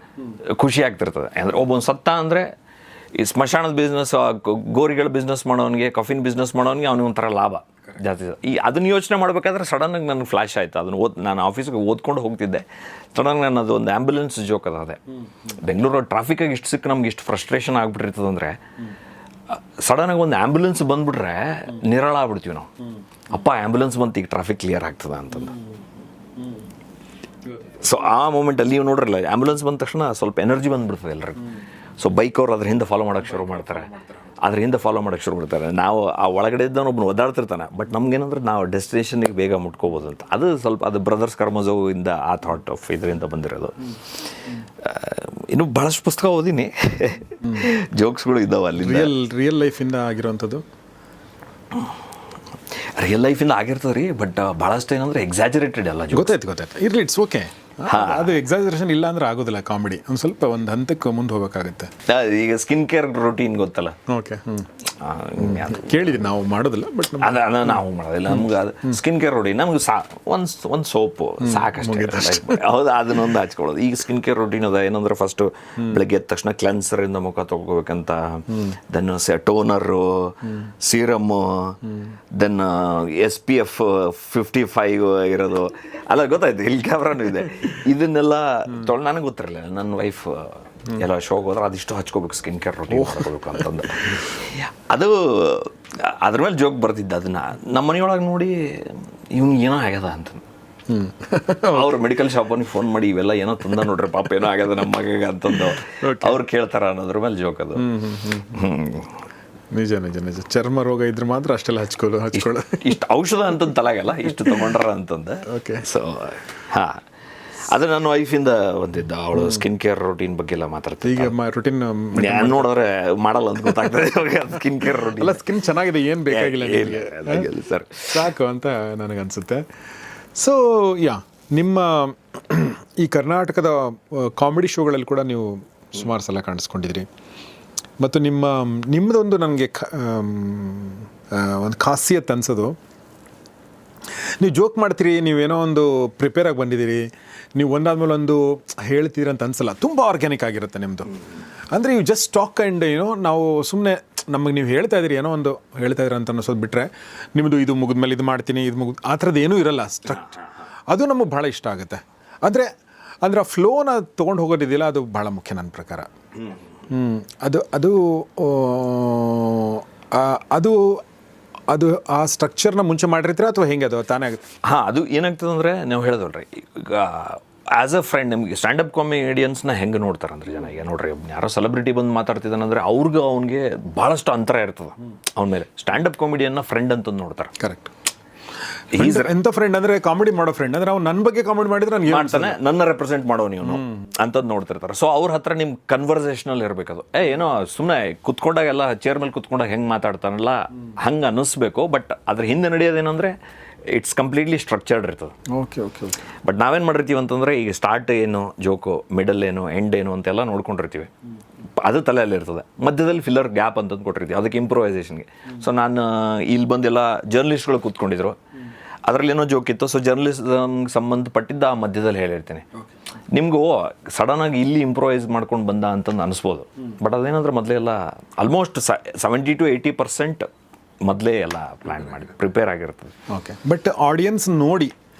ಖುಷಿ ಆಗ್ತಿರ್ತದೆ. ಅಂದರೆ ಒಬ್ಬನು ಸತ್ತ ಅಂದರೆ ಈ ಸ್ಮಶಾನದ ಬಿಸ್ನೆಸ್, ಗೋರಿಗಳ ಬಿಸ್ನೆಸ್ ಮಾಡೋನಿಗೆ, ಕಫಿನ್ ಬಿಸ್ನೆಸ್ ಮಾಡೋನಿಗೆ ಅವನಿಗೆ ಒಂಥರ ಲಾಭ ಜಾಸ್ತಿ. ಅದನ್ನು ಯೋಚನೆ ಮಾಡಬೇಕಾದ್ರೆ ಸಡನ್ನಾಗಿ ನನಗೆ ಫ್ಲ್ಯಾಶ್ ಆಯಿತು. ಅದನ್ನು ನಾನು ಆಫೀಸ್ಗೆ ಓದ್ಕೊಂಡು ಹೋಗ್ತಿದ್ದೆ, ಸಡನ್ನಾಗಿ ನಾನು ಅದು ಒಂದು ಆ್ಯಂಬುಲೆನ್ಸ್ ಜೋಕ್ ಅದೇ. ಬೆಂಗಳೂರು ಟ್ರಾಫಿಕಾಗಿ ಇಷ್ಟು ಸಿಕ್ಕ ನಮ್ಗೆ ಇಷ್ಟು ಫ್ರಸ್ಟ್ರೇಷನ್ ಆಗಿಬಿಟ್ಟಿರ್ತದೆ ಅಂದರೆ, ಸಡನ್ನಾಗಿ ಒಂದು ಆ್ಯಂಬುಲೆನ್ಸ್ ಬಂದುಬಿಟ್ರೆ ನಿರಾಳ ಆಗ್ಬಿಡ್ತೀವಿ ನಾವು. ಅಪ್ಪ ಆ್ಯಂಬುಲೆನ್ಸ್ ಬಂತು, ಈಗ ಟ್ರಾಫಿಕ್ ಕ್ಲಿಯರ್ ಆಗ್ತದೆ ಅಂತಂದು. ಸೊ ಆ ಮೂಮೆಂಟಲ್ಲಿ ನೀವು ನೋಡ್ರಲ್ಲ, ಆ್ಯಂಬುಲೆನ್ಸ್ ಬಂದ ತಕ್ಷಣ ಸ್ವಲ್ಪ ಎನರ್ಜಿ ಬಂದುಬಿಡ್ತದೆ ಎಲ್ರಿಗೂ. ಸೊ ಬೈಕ್ ಅವ್ರು ಅದ್ರ ಹಿಂದೆ ಫಾಲೋ ಮಾಡೋಕ್ಕೆ ಶುರು ಮಾಡ್ತಾರೆ. ನಾವು ಆ ಒಳಗಡೆ ಇದ್ದವನೊಬ್ಬನು ಒದ್ದಾಡ್ತಿರ್ತಾನೆ, ಬಟ್ ನಮ್ಗೇನಂದ್ರೆ ನಾವು ಡೆಸ್ಟಿನೇಷನ್ಗೆ ಬೇಗ ಮುಟ್ಕೋಬೋದು ಅಂತ. ಅದು ಸ್ವಲ್ಪ ಅದು ಬ್ರದರ್ಸ್ ಕರ್ಮಜೋವ್ ಇಂದ ಆ ಥಾಟ್ ಆಫ್ ಇದರಿಂದ ಬಂದಿರೋದು. ಇನ್ನು ಭಾಳಷ್ಟು ಪುಸ್ತಕ ಓದಿನಿ, ಜೋಕ್ಸ್ಗಳು ಇದ್ದಾವೆ ಅಲ್ಲಿ. ರಿಯಲ್ ಲೈಫಿಂದ ಆಗಿರೋವಂಥದ್ದು? ರಿಯಲ್ ಲೈಫಿಂದ ಆಗಿರ್ತದೆ ರೀ, ಬಟ್ ಭಾಳಷ್ಟು ಏನಂದ್ರೆ ಎಕ್ಸಾಜರೇಟೆಡ್ ಎಲ್ಲ. ಗೊತ್ತಾಯ್ತು ಇರ್ಲಿ, ಇಟ್ಸ್ ಓಕೆ. ಅದು ಎಕ್ಸಾಜರೇಷನ್ ಇಲ್ಲ ಅಂದ್ರೆ ಆಗೋದಿಲ್ಲ ಕಾಮಿಡಿ. ಒಂದು ಸ್ವಲ್ಪ ಒಂದು ಹಂತಕ್ಕೆ ಮುಂದೆ ಹೋಗ್ಬೇಕಾಗುತ್ತೆ. ಈಗ ಸ್ಕಿನ್ ಕೇರ್ ರೂಟೀನ್ ಗೊತ್ತಲ್ಲ? ಓಕೆ, ಕೇಳಿದ್ವಿ, ನಾವು ಮಾಡೋದಿಲ್ಲ, ಬಟ್ ನಾವು ಮಾಡೋದಿಲ್ಲ. ನಮ್ಗೆ ಅದು ಸ್ಕಿನ್ ಕೇರ್ ರೂಟೀನ್ ನಮ್ಗೆ ಒಂದು ಸೋಪು ಸಾಕಷ್ಟೇ. ಹೌದು, ಅದನ್ನೊಂದು ಹಚ್ಕೊಳ್ಳೋದು. ಈಗ ಸ್ಕಿನ್ ಕೇರ್ ರೂಟೀನ್ ಅದ ಏನಂದ್ರೆ, ಫಸ್ಟು ಬೆಳಗ್ಗೆ ಎದ್ದ ತಕ್ಷಣ ಕ್ಲೆನ್ಸರಿಂದ ಮುಖ ತೊಗೋಬೇಕಂತ, ದೆನ್ ಟೋನರು, ಸೀರಮ್ಮು, ದೆನ್ SPF 55 ಇರೋದು ಅಲ್ಲ. ಗೊತ್ತಾಯ್ತು, ಇಲ್ಲಿ ಕ್ಯಾಮ್ರಾನು ಇದೆ. ಇದನ್ನೆಲ್ಲ ನನಗೆ ಗೊತ್ತಿರಲಿಲ್ಲ. ನನ್ನ ವೈಫ್ ಎಲ್ಲ ಶೋಗೆ ಹೋದ್ರೆ ಅದಿಷ್ಟು ಹಚ್ಕೋಬೇಕು, ಸ್ಕಿನ್ ಕೇರ್ ರೂಟೀನ್ ಮಾಡ್ಕೋಬೇಕು ಅಂತಂದು. ಅದು ಅದ್ರ ಮೇಲೆ ಜೋಕ್ ಬರ್ತಿದ್ದ. ಅದನ್ನು ನಮ್ಮ ಮನೆಯೊಳಗೆ ನೋಡಿ ಇವ್ನಿಗೆ ಏನೋ ಆಗ್ಯದ ಅಂತಂದು. ಅವ್ರು ಮೆಡಿಕಲ್ ಶಾಪನಿಗೆ ಫೋನ್ ಮಾಡಿ ಇವೆಲ್ಲ ಏನೋ ತಂದ ನೋಡ್ರಿ ಪಾಪ ಏನೋ ಆಗ್ಯದ ನಮ್ಮ ಮಗಗೆ ಅಂತಂದು ಅವ್ರು ಕೇಳ್ತಾರ ಅನ್ನೋದ್ರ ಮೇಲೆ ಜೋಕ್ ಅದು. ನಿಜ. ಚರ್ಮ ರೋಗ ಇದ್ರೆ ಮಾತ್ರ ಅಷ್ಟೆಲ್ಲ ಹಚ್ಕೊಳ್ಳೋ ಇಷ್ಟು ಔಷಧ ಅಂತಂದು ತಲೆಗಲ್ಲ, ಇಷ್ಟು ತೊಗೊಂಡ್ರ ಅಂತಂದು. ಓಕೆ. ಸೊ ಅದು ನನ್ನ ವೈಫಿಂದ ಬಂದಿದ್ದ. ಅವಳು ಸ್ಕಿನ್ ಕೇರ್ ರೂಟೀನ್ ಬಗ್ಗೆ ಎಲ್ಲ ಮಾತಾಡ್ತೀವಿ. ಈಗ ರೂಟೀನ್ ನೋಡಿದ್ರೆ ಮಾಡಲ್ಲ ಅಂತ ಗೊತ್ತಾಗ್ತದೆ. ಸ್ಕಿನ್ ಕೇರ್ ರೂಟೀನ್ ಅಲ್ಲ, ಸ್ಕಿನ್ ಚೆನ್ನಾಗಿದೆ, ಏನು ಬೇಕಾಗಿಲ್ಲ ಸರ್, ಸಾಕು ಅಂತ ನನಗನ್ಸುತ್ತೆ. ಸೊ ನಿಮ್ಮ ಈ ಕರ್ನಾಟಕದ ಕಾಮಿಡಿ ಶೋಗಳಲ್ಲಿ ಕೂಡ ನೀವು ಸುಮಾರು ಸಲ ಕಾಣಿಸ್ಕೊಂಡಿದ್ರಿ. ಮತ್ತು ನಿಮ್ಮದೊಂದು ನನಗೆ ಒಂದು ಖಾಸಿಯತ್ ಅನ್ಸೋದು, ನೀವು ಜೋಕ್ ಮಾಡ್ತೀರಿ, ನೀವೇನೋ ಒಂದು ಪ್ರಿಪೇರಾಗಿ ಬಂದಿದ್ದೀರಿ, ನೀವು ಒಂದಾದ್ಮೇಲೆ ಒಂದು ಹೇಳ್ತೀರಿ ಅಂತ ಅನ್ಸಲ್ಲ. ತುಂಬ ಆರ್ಗ್ಯಾನಿಕ್ ಆಗಿರುತ್ತೆ ನಿಮ್ಮದು. ಅಂದರೆ ಯು ಜಸ್ಟ್ ಟಾಕ್ ಆ್ಯಂಡ್ ನಾವು ಸುಮ್ಮನೆ ನಮಗೆ ನೀವು ಹೇಳ್ತಾ ಇದ್ದೀರಿ, ಏನೋ ಒಂದು ಹೇಳ್ತಾ ಇದ್ದೀರ ಅಂತ ಅನ್ನಿಸೋದು ಬಿಟ್ಟರೆ, ನಿಮ್ಮದು ಇದು ಮುಗಿದ್ಮೇಲೆ ಇದು ಮಾಡ್ತೀನಿ, ಇದು ಆ ಥರದ್ದು ಏನೂ ಇರಲ್ಲ ಅದು ನಮಗೆ ಭಾಳ ಇಷ್ಟ ಆಗುತ್ತೆ. ಅಂದರೆ ಆ ಫ್ಲೋನ ತೊಗೊಂಡು ಹೋಗೋದಿದೆಯಲ್ಲ, ಅದು ಭಾಳ ಮುಖ್ಯ ನನ್ನ ಪ್ರಕಾರ. ಅದು ಅದು ಆ ಸ್ಟ್ರಕ್ಚರ್ನ ಮುಂಚೆ ಮಾಡಿರ್ತೀರ ಅಥವಾ ಹೆಂಗೆ ಅದು ತಾನೇ ಆಗುತ್ತೆ? ಅದು ಏನಾಗ್ತದೆ ಅಂದರೆ, ನಾವು ಹೇಳಿದಲ್ರಿ, ಈಗ ಆ್ಯಸ್ ಅ ಫ್ರೆಂಡ್ ನಿಮಗೆ ಸ್ಟ್ಯಾಂಡಪ್ ಕಾಮಿಡಿಯನ್ಸ್ನ ಹೆಂಗೆ ನೋಡ್ತಾರಂದ್ರೆ ಜನ. ಈಗ ನೋಡ್ರಿ, ಯಾರೋ ಸೆಲೆಬ್ರಿಟಿ ಬಂದು ಮಾತಾಡ್ತಿದ್ದಾನಂದ್ರೆ ಅವ್ನಿಗೆ ಭಾಳಷ್ಟು ಅಂತರ ಇರ್ತದೆ ಅವನ ಮೇಲೆ. ಸ್ಟ್ಯಾಂಡಪ್ ಕಾಮಿಡಿಯನ್ನ ಫ್ರೆಂಡ್ ಅಂತಂದು ನೋಡ್ತಾರೆ. ಕರೆಕ್ಟ್. ಎಂಥ ಫ್ರೆಂಡ್ ಅಂದರೆ ಕಾಮಿಡಿ ಮಾಡೋ ಫ್ರೆಂಡ್ ಅಂದರೆ ಅವ್ನು ನನ್ನ ಬಗ್ಗೆ ಕಾಮಿಡಿ ಮಾಡಿದ್ರೆ ನನಗೆ ಮಾಡ್ತಾನೆ, ನನ್ನ ರೆಪ್ರೆಸೆಂಟ್ ಮಾಡೋ ನೀವು ಅಂತದ್ದು ನೋಡ್ತಿರ್ತಾರೆ. ಸೊ ಅವ್ರ ಹತ್ರ ನಿಮ್ಮ ಕನ್ವರ್ಸೇಷನಲ್ಲಿ ಇರಬೇಕದು. ಏನೋ ಸುಮ್ಮನೆ ಕುತ್ಕೊಂಡಾಗೆಲ್ಲ ಚೇರ್ ಮೇಲೆ ಕುತ್ಕೊಂಡಾಗ ಹೆಂಗೆ ಮಾತಾಡ್ತಾನಲ್ಲ ಹಂಗೆ ಅನ್ನಿಸ್ಬೇಕು. ಬಟ್ ಅದ್ರ ಹಿಂದೆ ನಡೆಯೋದೇನಂದರೆ ಇಟ್ಸ್ ಕಂಪ್ಲೀಟ್ಲಿ ಸ್ಟ್ರಕ್ಚರ್ಡ್ ಇರ್ತದೆ. ಓಕೆ. ಬಟ್ ನಾವೇನು ಮಾಡಿರ್ತೀವಿ ಅಂತಂದರೆ, ಈಗ ಸ್ಟಾರ್ಟ್ ಏನು ಜೋಕು, ಮಿಡಲ್ ಏನು, ಎಂಡ್ ಏನು ಅಂತೆಲ್ಲ ನೋಡ್ಕೊಂಡಿರ್ತೀವಿ. ಅದು ತಲೆಯಲ್ಲಿರ್ತದೆ. ಮಧ್ಯದಲ್ಲಿ ಫಿಲ್ಲರ್ ಗ್ಯಾಪ್ ಅಂತಂದು ಕೊಟ್ಟಿರ್ತೀವಿ ಅದಕ್ಕೆ ಇಂಪ್ರೂವೈಸೇಷನ್ಗೆ. ಸೊ ನಾನು ಇಲ್ಲಿ ಬಂದೆಲ್ಲ ಜರ್ನಲಿಸ್ಟ್ಗಳು ಕೂತ್ಕೊಂಡಿದ್ರು, ಅದರಲ್ಲಿ ಏನೋ ಜೋಕ್ ಇತ್ತು. ಸೊ ಜರ್ನಲಿಸಮ್ಗೆ ಸಂಬಂಧಪಟ್ಟಿದ್ದ ಆ ಮಧ್ಯದಲ್ಲಿ ಹೇಳಿರ್ತೀನಿ. ನಿಮಗೂ ಸಡನ್ನಾಗಿ ಇಲ್ಲಿ ಇಂಪ್ರೂವೈಸ್ ಮಾಡ್ಕೊಂಡು ಬಂದ ಅಂತಂದು ಅನಿಸ್ಬೋದು. ಬಟ್ ಅದೇನಂದ್ರೆ ಮೊದಲೇ ಎಲ್ಲ ಆಲ್ಮೋಸ್ಟ್ 70 to 80% ಮೊದಲೇ ಎಲ್ಲ ಪ್ಲ್ಯಾನ್ ಮಾಡಿ ಪ್ರಿಪೇರ್ ಆಗಿರ್ತದೆ. ಓಕೆ. ಬಟ್ ಆಡಿಯನ್ಸ್ ನೋಡಿ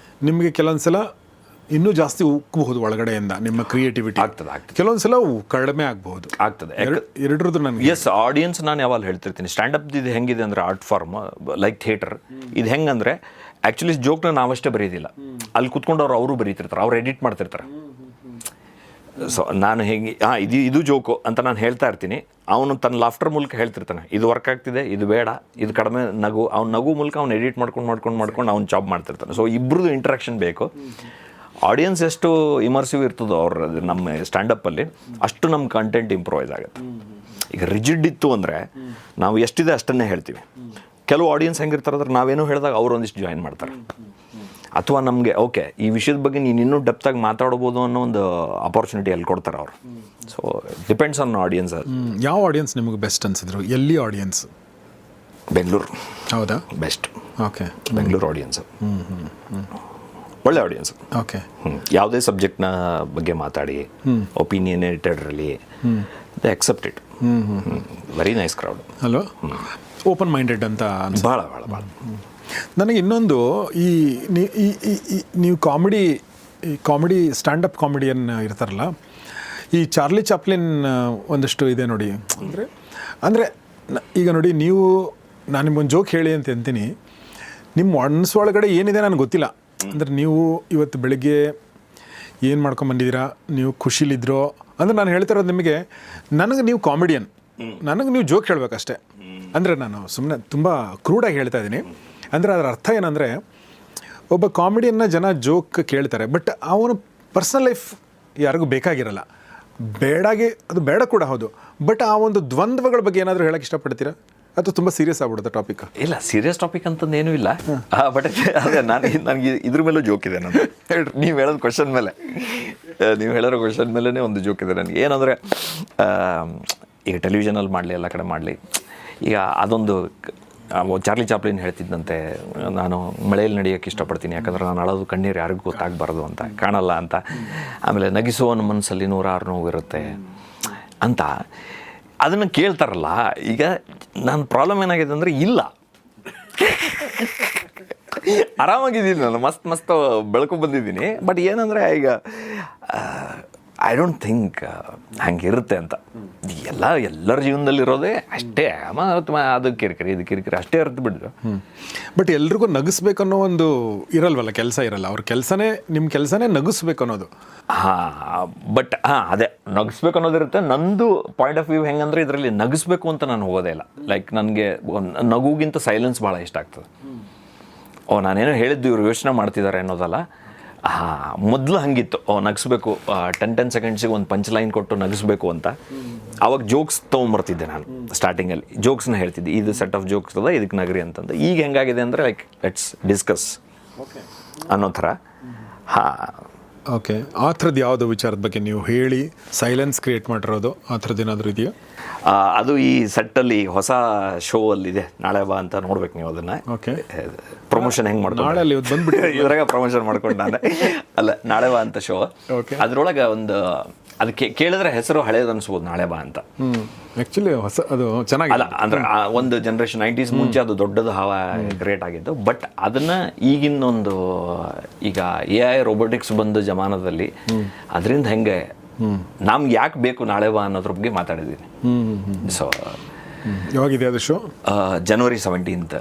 ನಿಮಗೆ ಕೆಲವೊಂದು ಸಲ ಇನ್ನೂ ಜಾಸ್ತಿ ಉಕ್ಕಬಹುದು ಒಳಗಡೆಯಿಂದ, ನಿಮ್ಮ ಕ್ರಿಯೇಟಿವಿಟಿ ಆಗ್ತದೆ. ಕೆಲವೊಂದು ಸಲ ಕಡಿಮೆ ಆಗ್ಬೋದು. ಎರಡರದ್ದು ನನಗೆ ಎಸ್ ಆಡಿಯನ್ಸ್ ನಾನು ಯಾವಾಗ ಹೇಳ್ತಿರ್ತೀನಿ, ಸ್ಟ್ಯಾಂಡಪ್ ಇದು ಹೆಂಗಿದೆ ಅಂದರೆ ಆರ್ಟ್ ಫಾರ್ಮ್ ಲೈಕ್ ಥಿಯೇಟರ್. ಇದು ಹೆಂಗಂದರೆ ಆ್ಯಕ್ಚುಲಿ ಜೋಕ್ನ ನಾವಷ್ಟೇ ಬರೀದಿಲ್ಲ, ಅಲ್ಲಿ ಕುತ್ಕೊಂಡು ಅವರು ಬರೀತಿರ್ತಾರೆ, ಅವ್ರು ಎಡಿಟ್ ಮಾಡ್ತಿರ್ತಾರೆ. ಸೊ ನಾನು ಹೇಗೆ ಇದು ಜೋಕು ಅಂತ ನಾನು ಹೇಳ್ತಾ ಇರ್ತೀನಿ, ಅವನು ತನ್ನ ಲಾಫ್ಟರ್ ಮೂಲಕ ಹೇಳ್ತಿರ್ತಾನೆ ಇದು ವರ್ಕ್ ಆಗ್ತಿದೆ, ಇದು ಬೇಡ, ಇದು ಕಡಿಮೆ ನಗು. ಅವ್ನ ನಗು ಮೂಲಕ ಅವ್ನು ಎಡಿಟ್ ಮಾಡ್ಕೊಂಡು ಅವ್ನು ಜಾಬ್ ಮಾಡ್ತಿರ್ತಾನೆ. ಸೊ ಇಬ್ಬರದು ಇಂಟ್ರಾಕ್ಷನ್ ಬೇಕು. ಆಡಿಯನ್ಸ್ ಎಷ್ಟು ಇಮರ್ಸಿವ್ ಇರ್ತದೋ ಅವ್ರ ನಮ್ಮ ಸ್ಟ್ಯಾಂಡಪ್ಪಲ್ಲಿ, ಅಷ್ಟು ನಮ್ಮ ಕಂಟೆಂಟ್ ಇಂಪ್ರೂವೈಸ್ ಆಗುತ್ತೆ. ಈಗ ರಿಜಿಡ್ ಇತ್ತು ಅಂದರೆ ನಾವು ಎಷ್ಟಿದೆ ಅಷ್ಟನ್ನೇ ಹೇಳ್ತೀವಿ. ಕೆಲವು ಆಡಿಯನ್ಸ್ ಹೆಂಗಿರ್ತಾರೆ ಅಂದ್ರೆ ನಾವೇನೋ ಹೇಳಿದಾಗ ಅವ್ರು ಒಂದಿಷ್ಟು ಜಾಯಿನ್ ಮಾಡ್ತಾರೆ, ಅಥವಾ ನಮಗೆ ಓಕೆ ಈ ವಿಷಯದ ಬಗ್ಗೆ ನೀನು ಇನ್ನೂ ಡೆಪ್ತಾಗಿ ಮಾತಾಡ್ಬೋದು ಅನ್ನೋ ಒಂದು ಅಪರ್ಚುನಿಟಿ ಅಲ್ಲಿ ಕೊಡ್ತಾರೆ ಅವರು. So depends on audience. ಯಾವ ಆಡಿಯನ್ಸ್ ನಿಮಗೆ ಬೆಸ್ಟ್ ಅನಿಸಿದ್ರು? ಎಲ್ಲಿ ಆಡಿಯನ್ಸ್? ಬೆಂಗಳೂರು. ಹೌದಾ? ಬೆಸ್ಟ್. ಓಕೆ. ಬೆಂಗಳೂರು ಆಡಿಯನ್ಸ್ ಒಳ್ಳೆ ಆಡಿಯನ್ಸ್. ಓಕೆ. ಯಾವುದೇ ಸಬ್ಜೆಕ್ಟ್ನ ಬಗ್ಗೆ ಮಾತಾಡಿ ಒಪಿನಿಯನೇಟೆಡ್ರಲ್ಲಿ they accepted. Very nice crowd. ಅಲ್ವಾ? ಓಪನ್ ಮೈಂಡೆಡ್ ಅಂತ ಭಾಳ ಭಾಳ ಭಾಳ. ನನಗೆ ಇನ್ನೊಂದು, ನೀವು ಕಾಮಿಡಿ ಸ್ಟ್ಯಾಂಡಪ್ ಕಾಮಿಡಿಯನ್ ಇರ್ತಾರಲ್ಲ, ಈ ಚಾರ್ಲಿ ಚಾಪ್ಲಿನ್ ಒಂದಷ್ಟು ಇದೆ ನೋಡಿ. ಅಂದರೆ ಈಗ ನೋಡಿ, ನಾನು ನಿಮ್ಗೊಂದು ಜೋಕ್ ಹೇಳಿ ಅಂತ ಅಂತೀನಿ, ನಿಮ್ಮ ಮನಸ್ಸೊಳಗಡೆ ಏನಿದೆ ನನಗೆ ಗೊತ್ತಿಲ್ಲ. ಅಂದರೆ ನೀವು ಇವತ್ತು ಬೆಳಗ್ಗೆ ಏನು ಮಾಡ್ಕೊಂಬಂದಿದ್ದೀರಾ, ನೀವು ಖುಷಿಲಿದ್ರೋ ಅಂದರೆ ನಾನು ಹೇಳ್ತಾ ಇರೋದು ನಿಮಗೆ, ನನಗೆ ನೀವು ಕಾಮಿಡಿಯನ್, ನನಗೆ ನೀವು ಜೋಕ್ ಹೇಳಬೇಕಷ್ಟೇ. ಅಂದರೆ ನಾನು ಸುಮ್ಮನೆ ತುಂಬ ಕ್ರೂಡಾಗಿ ಹೇಳ್ತಾ ಇದ್ದೀನಿ. ಅಂದರೆ ಅದರ ಅರ್ಥ ಏನಂದರೆ, ಒಬ್ಬ ಕಾಮಿಡಿಯನ್ನ ಜನ ಜೋಕ್ ಕೇಳ್ತಾರೆ, ಬಟ್ ಅವನ ಪರ್ಸ್ನಲ್ ಲೈಫ್ ಯಾರಿಗೂ ಬೇಕಾಗಿರಲ್ಲ. ಅದು ಬೇಡ ಕೂಡ ಹೌದು, ಬಟ್ ಆ ಒಂದು ದ್ವಂದ್ವಗಳ ಬಗ್ಗೆ ಏನಾದರೂ ಹೇಳೋಕ್ಕೆ ಇಷ್ಟಪಡ್ತೀರಾ? ಅದು ತುಂಬ ಸೀರಿಯಸ್ ಆಗ್ಬಿಡುತ್ತೆ ಟಾಪಿಕ್. ಇಲ್ಲ, ಸೀರಿಯಸ್ ಟಾಪಿಕ್ ಅಂತಂದು ಏನೂ ಇಲ್ಲ. ಬಟ್ ಅದೇ ನನಗೆ ಇದ್ರ ಮೇಲೂ ಜೋಕ್ ಇದೆ. ನಾನು ಹೇಳ್ರಿ, ನೀವು ಹೇಳೋದು ಕ್ವಶನ್ ಮೇಲೆ, ನೀವು ಹೇಳಿರೋ ಕ್ವಶನ್ ಮೇಲೇ ಒಂದು ಜೋಕ್ ಇದೆ ನನಗೆ. ಏನಂದರೆ, ಈಗ ಟೆಲಿವಿಷನಲ್ಲಿ ಮಾಡಲಿ, ಎಲ್ಲ ಕಡೆ ಮಾಡಲಿ, ಈಗ ಅದೊಂದು ಚಾರ್ಲಿ ಚಾಪ್ಲಿನ್ ಹೇಳ್ತಿದ್ದಂತೆ, ನಾನು ಮಳೆಯಲ್ಲಿ ನಡೆಯೋಕ್ಕೆ ಇಷ್ಟಪಡ್ತೀನಿ, ಯಾಕಂದರೆ ನಾನು ಅಳೋದು ಕಣ್ಣೀರು ಯಾರಿಗೂ ಗೊತ್ತಾಗಬಾರ್ದು ಅಂತ, ಕಾಣಲ್ಲ ಅಂತ. ಆಮೇಲೆ ನಗಿಸುವವನ ಮನಸ್ಸಲ್ಲಿ 106 ನೋವು ಇರುತ್ತೆ ಅಂತ ಅದನ್ನು ಕೇಳ್ತಾರಲ್ಲ. ಈಗ ನನ್ನ ಪ್ರಾಬ್ಲಮ್ ಏನಾಗಿದೆ ಅಂದರೆ, ಇಲ್ಲ ಆರಾಮಾಗಿದ್ದೀನಿ ನಾನು, ಮಸ್ತ್ ಬೆಳ್ಕೊ ಬಂದಿದ್ದೀನಿ. ಬಟ್ ಏನಂದರೆ, ಈಗ ಐ ಡೋಂಟ್ ಥಿಂಕ್ ಹಂಗಿರುತ್ತೆ ಅಂತ. ಎಲ್ಲರ ಜೀವನದಲ್ಲಿರೋದೇ ಅಷ್ಟೇ, ಅದು ಕಿರಿಕಿರಿ, ಇದು ಕಿರಿಕಿರಿ ಅಷ್ಟೇ ಇರುತ್ತೆ ಬಿಟ್ಟು. ಬಟ್ ಎಲ್ರಿಗೂ ನಗಿಸ್ಬೇಕನ್ನೋ ಒಂದು ಇರಲ್ವಲ್ಲ, ಕೆಲಸ ಇರಲ್ಲ. ಅವ್ರ ಕೆಲಸನೇ, ನಿಮ್ಮ ಕೆಲಸನೇ ನಗಿಸ್ಬೇಕು ಅನ್ನೋದು. ಬಟ್ ಅದೇ ನಗಿಸ್ಬೇಕು ಅನ್ನೋದಿರುತ್ತೆ. ನಂದು ಪಾಯಿಂಟ್ ಆಫ್ ವ್ಯೂ ಹೆಂಗಂದ್ರೆ, ಇದರಲ್ಲಿ ನಗಿಸ್ಬೇಕು ಅಂತ ನಾನು ಹೋಗೋದೇ ಇಲ್ಲ. ಲೈಕ್ ನನಗೆ ನಗುಗಿಂತ ಸೈಲೆನ್ಸ್ ಭಾಳ ಇಷ್ಟ ಆಗ್ತದೆ. ನಾನೇನೋ ಹೇಳಿದ್ದು ಇವ್ರು ಯೋಚನೆ ಮಾಡ್ತಿದ್ದಾರೆ ಅನ್ನೋದಲ್ಲ. ಮೊದಲು ಹಂಗಿತ್ತು, ನಗಿಸ್ಬೇಕು, 10 ಸೆಕೆಂಡ್ಸಿಗೆ ಒಂದು ಪಂಚ್ ಲೈನ್ ಕೊಟ್ಟು ನಗಿಸ್ಬೇಕು ಅಂತ. ಆವಾಗ ಜೋಕ್ಸ್ ತೊಗೊಂಬರ್ತಿದ್ದೆ ನಾನು. ಸ್ಟಾರ್ಟಿಂಗಲ್ಲಿ ಜೋಕ್ಸ್ನ ಹೇಳ್ತಿದ್ದೆ, ಇದು ಸೆಟ್ ಆಫ್ ಜೋಕ್ಸ್ ಅದ, ಇದಕ್ಕೆ ನಗರಿ ಅಂತಂದು. ಈಗ ಹೆಂಗಾಗಿದೆ ಅಂದರೆ, ಲೈಕ್ ಲೆಟ್ಸ್ ಡಿಸ್ಕಸ್ ಅನ್ನೋ ಥರ. ಓಕೆ. ಆ ಥರದ್ದು ಯಾವುದೋ ವಿಚಾರದ ಬಗ್ಗೆ ನೀವು ಹೇಳಿ ಸೈಲೆನ್ಸ್ ಕ್ರಿಯೇಟ್ ಮಾಡಿರೋದು, ಆ ಥರದ್ದು ಏನಾದರೂ ಇದೆಯಾ? ಅದು ಈ ಸೆಟ್ಟಲ್ಲಿ ಹೊಸ ಶೋ ಅಲ್ಲಿದೆ, ನಾಳೆ ಬಾ ಅಂತ, ನೋಡ್ಬೇಕು ನೀವು ಅದನ್ನು. ಓಕೆ. ಪ್ರಮೋಷನ್ ಹೆಂಗೆ ಮಾಡ್ಕೊಂಡು ನಾಳೆ ಅಲ್ಲಿ ಬಂದ್ಬಿಟ್ಟು ಇದ್ರಾಗ ಪ್ರಮೋಷನ್ ಮಾಡ್ಕೊಂಡು ನಾನು ಅಲ್ಲ, ನಾಳೆ ಬಾ ಅಂತ ಶೋ. ಓಕೆ. ಅದ್ರೊಳಗೆ ಒಂದು ಅದಕ್ಕೆ ಕೇಳಿದ್ರೆ ಹೆಸರು ಹಳೇದು ಅನ್ಸ್ಬೋದು, ನಾಳೆ ಬಾ ಅಂತ. ಆ್ಯಕ್ಚುಲಿ ಅದು ಚೆನ್ನಾಗಿಲ್ಲ. ಅಂದರೆ ಒಂದು ಜನರೇಷನ್ 90s ಮುಂಚೆ ಅದು ದೊಡ್ಡದು ಹಾವ ಕ್ರಿಯೇಟ್ ಆಗಿದ್ದು. ಬಟ್ ಅದನ್ನು ಈಗಿನೊಂದು, ಈಗ AI ರೋಬೋಟಿಕ್ಸ್ ಬಂದ ಜಮಾನದಲ್ಲಿ ಅದರಿಂದ ಹೆಂಗೆ ನಮ್ಗೆ ಯಾಕೆ ಬೇಕು ನಾಳೆ ಬಾ ಅನ್ನೋದ್ರ ಬಗ್ಗೆ ಮಾತಾಡಿದ್ದೀನಿ. ಸೊ ಯಾವಾಗಿದೆ ಅದು show? January 17th.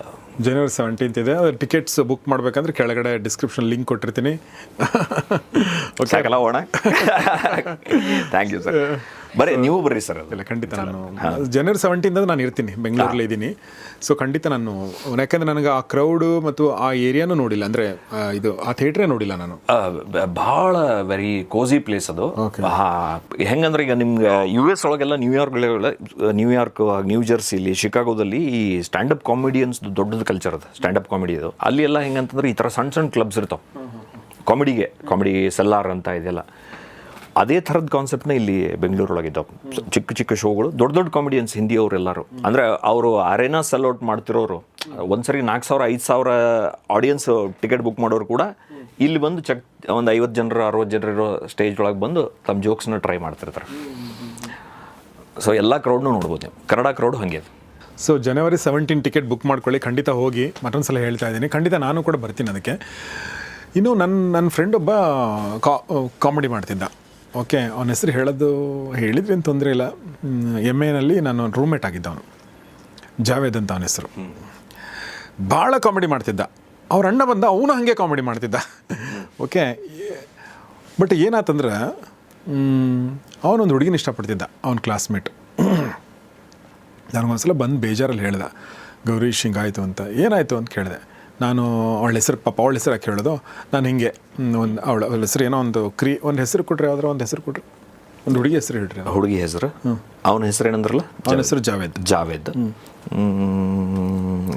January 17th ಇದೆ. ಅದ್ರ ಟಿಕೆಟ್ಸ್ ಬುಕ್ ಮಾಡಬೇಕಂದ್ರೆ ಕೆಳಗಡೆ ಡಿಸ್ಕ್ರಿಪ್ಷನ್ ಲಿಂಕ್ ಕೊಟ್ಟಿರ್ತೀನಿ. ಸಾಕಲ್ಲ ಹೋಣ. Thank you sir. ನೀವು ಬರ್ರಿ ಸರ್. ಇಲ್ಲ, ಖಂಡಿತ ನಾನು January 17th ನಾನು ಇರ್ತೀನಿ, ಬೆಂಗಳೂರಲ್ಲಿ ಇದ್ದೀನಿ. ಸೊ ಖಂಡಿತ ನಾನು, ಯಾಕಂದರೆ ನನಗೆ ಆ ಕ್ರೌಡು ಮತ್ತು ಆ ಏರಿಯಾನೂ ನೋಡಿಲ್ಲ, ಅಂದರೆ ಇದು ಆ ಥಿಯೇಟ್ರೇ ನೋಡಿಲ್ಲ ನಾನು. ಭಾಳ ವೆರಿ ಕೋಸಿ ಪ್ಲೇಸ್ ಅದು. ಹೆಂಗಂದ್ರೆ, ಈಗ ನಿಮ್ಗೆ US ಒಳಗೆಲ್ಲ ನ್ಯೂಯಾರ್ಕ್, ನ್ಯೂ ಜರ್ಸಿಲಿ, ಶಿಕಾಗೋದಲ್ಲಿ ಈ ಸ್ಟ್ಯಾಂಡಪ್ ಕಾಮಿಡಿಯನ್ಸ್ ದೊಡ್ಡದು ಕಲ್ಚರ್ ಅದು, ಸ್ಟ್ಯಾಂಡಪ್ ಕಾಮಿಡಿ ಇದು. ಅಲ್ಲಿ ಎಲ್ಲ ಹೆಂಗಂತಂದ್ರೆ, ಈ ಥರ ಸಣ್ಣ ಕ್ಲಬ್ಸ್ ಇರ್ತಾವೆ ಕಾಮಿಡಿ ಸೆಲ್ಲಾರ್ ಅಂತ ಇದೆಲ್ಲ. ಅದೇ ಥರದ ಕಾನ್ಸೆಪ್ಟ್ನ ಇಲ್ಲಿ ಬೆಂಗಳೂರೊಳಗಿದ್ದಾವೆ. ಚಿಕ್ಕ ಶೋಗಳು, ದೊಡ್ಡ ಕಾಮಿಡಿಯನ್ಸ್, ಹಿಂದಿಯವರೆಲ್ಲರೂ. ಅಂದರೆ ಅವರು ಅರೇನಾ ಸೆಲ್ ಔಟ್ ಮಾಡ್ತಿರೋರು, ಒಂದ್ಸರಿ 4,000 5,000 ಆಡಿಯನ್ಸ್ ಟಿಕೆಟ್ ಬುಕ್ ಮಾಡೋರು ಕೂಡ ಇಲ್ಲಿ ಬಂದು ಒಂದು 50 ಜನರು 60 ಜನರು ಇರೋ ಸ್ಟೇಜ್ ಒಳಗೆ ಬಂದು ತಮ್ಮ ಜೋಕ್ಸ್ನ ಟ್ರೈ ಮಾಡ್ತಿರ್ತಾರೆ. ಸೊ ಎಲ್ಲ ಕ್ರೌಡ್ನೂ ನೋಡ್ಬೋದು ನೀವು. ಕನ್ನಡ ಕ್ರೌಡ್ ಹಾಗೆ. ಸೊ January 17 ಟಿಕೆಟ್ ಬುಕ್ ಮಾಡ್ಕೊಳ್ಳಿ, ಖಂಡಿತ ಹೋಗಿ. ಮತ್ತೊಂದು ಸಲ ಹೇಳ್ತಾ ಇದ್ದೀನಿ, ಖಂಡಿತ ನಾನು ಕೂಡ ಬರ್ತೀನಿ ಅದಕ್ಕೆ. ಇನ್ನು ನನ್ನ ಫ್ರೆಂಡ್ ಒಬ್ಬ ಕಾಮಿಡಿ ಮಾಡ್ತಿದ್ದ. ಓಕೆ, ಅವನ ಹೆಸರು ಹೇಳಿದ್ರಿ ಏನು ತೊಂದರೆ ಇಲ್ಲ. MAನಲ್ಲಿ ನಾನು ರೂಮ್ಮೇಟ್ ಆಗಿದ್ದವನು, ಜಾವೇದ್ ಅಂತ ಅವನ ಹೆಸರು. ಭಾಳ ಕಾಮಿಡಿ ಮಾಡ್ತಿದ್ದ. ಅವ್ರ ಅಣ್ಣ ಬಂದ, ಅವನು ಹಾಗೆ ಕಾಮಿಡಿ ಮಾಡ್ತಿದ್ದ. ಓಕೆ. ಬಟ್ ಏನಾತಂದ್ರೆ, ಅವನೊಂದು ಹುಡುಗಿನ ಇಷ್ಟಪಡ್ತಿದ್ದ, ಅವನ ಕ್ಲಾಸ್ಮೇಟ್. ನನಗೊಂದ್ಸಲ ಬಂದು ಬೇಜಾರಲ್ಲಿ ಹೇಳ್ದೆ, ಗೌರೀಶ್ ಹಿಂಗಾಯಿತು ಅಂತ. ಏನಾಯಿತು ಅಂತ ಕೇಳಿದೆ. ನಾನು ಅವಳ ಹೆಸರು, ಪಾಪ ಅವಳ ಹೆಸರು ಯಾಕೆ ಹೇಳೋದು, ನಾನು ಹಿಂಗೆ ಅವಳ ಹೆಸರು ಏನೋ ಒಂದು ಹೆಸರು ಕೊಟ್ರೆ, ಯಾವ್ದಾರ ಒಂದು ಹೆಸರು ಕೊಟ್ರೆ, ಒಂದು ಹುಡುಗಿ ಹೆಸರು ಹೇಳ್ರಿ. ಹುಡುಗಿ ಹೆಸರು, ಅವನ ಹೆಸರು ಏನಂದ್ರಲ್ಲ? ಅವನ ಹೆಸರು ಜಾವೇದ್.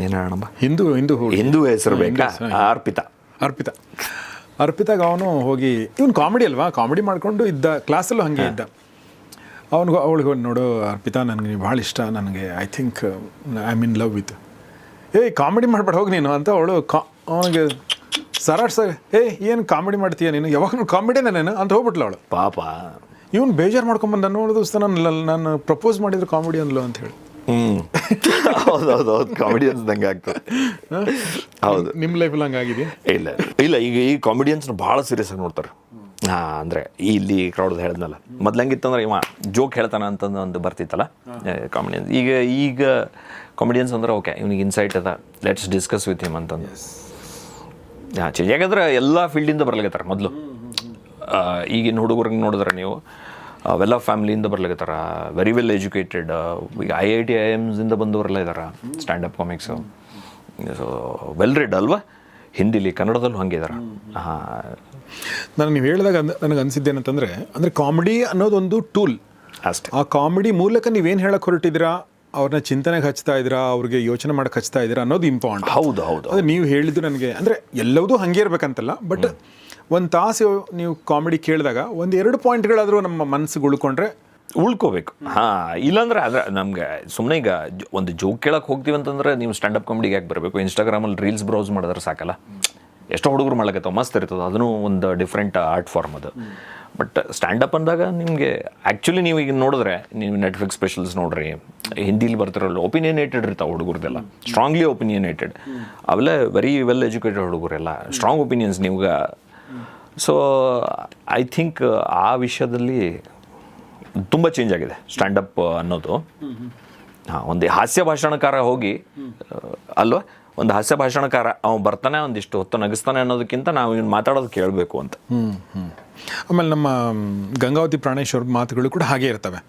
ಏನು ಹೇಳೋಣ, ಹಿಂದೂ ಹೆಸರು ಬೇಕಾ? ಅರ್ಪಿತಾಗ ಅವನು ಹೋಗಿ, ಇವನು ಕಾಮಿಡಿ ಅಲ್ವಾ, ಕಾಮಿಡಿ ಮಾಡಿಕೊಂಡು ಇದ್ದ, ಕ್ಲಾಸಲ್ಲೂ ಹಾಗೆ ಇದ್ದ. ಅವಳಿಗೆ ನೋಡು ಅರ್ಪಿತಾ, ನನಗೆ ಭಾಳ ಇಷ್ಟ, ನನಗೆ I think I am in love with. Comedy ಮಾಡ್ಬೇಡ ಹೋಗಿ ನೀನು ಅಂತ ಅವಳು ಅವನಿಗೆ ಏನು ಕಾಮಿಡಿ ಮಾಡ್ತೀಯ ನೀನು, ಯಾವಾಗ ಕಾಮಿಡಿನ ನೀನು ಅಂತ ಹೋಗ್ಬಿಟ್ಲು ಅವಳು. ಪಾಪ ಇವನು ಬೇಜಾರು ಮಾಡ್ಕೊಂಬಂದ, ನೋಡು ದೋಸ್ತ, ನಾನು ಪ್ರಪೋಸ್ ಮಾಡಿದ್ರೆ ಕಾಮಿಡಿ ಅಂದ್ಲು ಅಂತ ಹೇಳಿ. ಹೌದು ಕಾಮಿಡಿಯನ್ಸ್ ನಂಗೆ ಆಗ್ತದೆ. ಹೌದು, ನಿಮ್ಮ ಲೈಫಲ್ಲಿ ಹಂಗಾಗಿದೆಯಾ? ಇಲ್ಲ ಈಗ ಈ ಕಾಮಿಡಿಯನ್ಸ್ನ ಭಾಳ ಸೀರಿಯಸ್ ಆಗಿ ನೋಡ್ತಾರೆ. ಅಂದರೆ ಇಲ್ಲಿ ಕ್ರೌಡ್ ಹೇಳಿದ್ನಲ್ಲ, ಮೊದ್ಲು ಹೆಂಗಿತ್ತಂದ್ರೆ ಇವ ಜೋಕ್ ಹೇಳ್ತಾನೆ ಅಂತಂದು ಒಂದು ಬರ್ತಿತ್ತಲ್ಲ ಕಾಮಿಡಿಯನ್ಸ್. ಈಗ ಕಾಮಿಡಿಯನ್ಸ್ ಅಂದ್ರೆ ಓಕೆ, ಇವ್ನಿಗೆ ಇನ್ಸೈಟ್ ಅದ, ಲೆಟ್ಸ್ ಡಿಸ್ಕಸ್ ವಿತ್ ಹಿಮ್ ಅಂತಂದು ಚೇಂಜ್. ಯಾಕಂದ್ರೆ ಎಲ್ಲ ಫೀಲ್ಡಿಂದ ಬರ್ಲಿಕತ್ತಾರ. ಮೊದಲು ಈಗಿನ ಹುಡುಗರಿಗೆ ನೋಡಿದ್ರೆ ನೀವು ಅವೆಲ್ಲ ಫ್ಯಾಮಿಲಿಯಿಂದ ಬರ್ಲಿಕತ್ತಾರ, ವೆರಿ ವೆಲ್ ಎಜುಕೇಟೆಡ್. ಈಗ IIT IIMs ಇಂದ ಬಂದವರೆಲ್ಲ ಇದ್ದಾರೆ ಸ್ಟ್ಯಾಂಡಪ್ ಕಾಮಿಕ್ಸು. ಸೊ ವೆಲ್ ರೆಡ್ ಅಲ್ವಾ, ಹಿಂದಿಲಿ ಕನ್ನಡದಲ್ಲೂ ಹಂಗೆ ಇದ್ದಾರೆ. ನಾನು ನೀವು ಹೇಳಿದಾಗ ನನಗೆ ಅನಿಸಿದ್ದೇನಂತಂದರೆ, ಅಂದರೆ ಕಾಮಿಡಿ ಅನ್ನೋದೊಂದು ಟೂಲ್ ಅಷ್ಟೇ. ಆ ಕಾಮಿಡಿ ಮೂಲಕ ನೀವೇನು ಹೇಳಕ್ಕೆ ಹೊರಟಿದ್ದೀರಾ, ಅವ್ರನ್ನ ಚಿಂತನೆಗೆ ಹಚ್ತಾ ಇದ್ದೀರಾ, ಅವ್ರಿಗೆ ಯೋಚನೆ ಮಾಡಕ್ಕೆ ಹಚ್ತಾ ಇದ್ದೀರಾ ಅನ್ನೋದು ಇಂಪಾರ್ಟೆಂಟ್. ಹೌದು. ಅದು ನೀವು ಹೇಳಿದ್ದು ನನಗೆ, ಅಂದರೆ ಎಲ್ಲವೂ ಹಾಗೆ ಇರಬೇಕಂತಲ್ಲ, ಬಟ್ ಒಂದು ತಾಸು ನೀವು ಕಾಮಿಡಿ ಕೇಳಿದಾಗ ಒಂದು 2 ಪಾಯಿಂಟ್ಗಳಾದರೂ ನಮ್ಮ ಮನಸ್ಸಿಗೆ ಉಳ್ಕೋಬೇಕು. ಇಲ್ಲಾಂದ್ರೆ ಅದ್ರ ನಮ್ಗೆ ಸುಮ್ಮನೆ ಈಗ ಒಂದು ಜೋಕ್ ಕೇಳಕ್ಕೆ ಹೋಗ್ತೀವಿ ಅಂತಂದ್ರೆ ನೀವು ಸ್ಟ್ಯಾಂಡಪ್ ಕಾಮಿಡಿಗೆ ಯಾಕೆ ಬರಬೇಕು? ಇನ್ಸ್ಟಾಗ್ರಾಮಲ್ಲಿ ರೀಲ್ಸ್ ಬ್ರೌಸ್ ಮಾಡಿದ್ರೆ ಸಾಕಲ್ಲ. ಎಷ್ಟೋ ಹುಡುಗರು ಮಾಡ್ಲಕತ್ತಾವ, ಮಸ್ತ್ ಇರ್ತದೆ, ಅದನ್ನು ಒಂದು ಡಿಫ್ರೆಂಟ್ ಆರ್ಟ್ ಫಾರ್ಮ್ ಅದು. ಬಟ್ ಸ್ಟ್ಯಾಂಡಪ್ ಅಂದಾಗ ನಿಮಗೆ ಆ್ಯಕ್ಚುಲಿ ನೀವು ಈಗ ನೋಡಿದ್ರೆ, ನೀವು ನೆಟ್ಫ್ಲಿಕ್ಸ್ ಸ್ಪೆಷಲ್ಸ್ ನೋಡ್ರಿ, ಹಿಂದಿಲಿ ಬರ್ತಿರಲ್ಲ, ಒಪಿನಿಯನೇಟೆಡ್ ಇರ್ತಾವೆ ಹುಡುಗರದೆಲ್ಲ, ಸ್ಟ್ರಾಂಗ್ಲಿ ಒಪಿನಿಯನೇಟೆಡ್. ಅವೆಲ್ಲ ವೆರಿ ವೆಲ್ ಎಜುಕೇಟೆಡ್ ಹುಡುಗರೆಲ್ಲ, ಸ್ಟ್ರಾಂಗ್ ಒಪಿನಿಯನ್ಸ್ ನಿಮ್ಗೆ. ಸೊ ಐ ಥಿಂಕ್ ಆ ವಿಷಯದಲ್ಲಿ ತುಂಬ ಚೇಂಜ್ ಆಗಿದೆ ಸ್ಟ್ಯಾಂಡಪ್ ಅನ್ನೋದು. ಒಂದು ಹಾಸ್ಯ ಭಾಷಣಕಾರ ಹೋಗಿ ಅಲ್ವಾ, ಒಂದು ಹಾಸ್ಯ ಭಾಷಣಕಾರ ಅವ್ನು ಬರ್ತಾನೆ, ಒಂದಿಷ್ಟು ಹೊತ್ತು ನಗಿಸ್ತಾನೆ ಅನ್ನೋದಕ್ಕಿಂತ ನಾವು ಇವ್ನು ಮಾತಾಡೋದು ಕೇಳಬೇಕು ಅಂತ. ಆಮೇಲೆ ನಮ್ಮ ಗಂಗಾವತಿ ಪ್ರಾಣೇಶ್ ಅವ್ರ ಮಾತುಗಳು ಕೂಡ ಹಾಗೆ ಇರ್ತವೆ.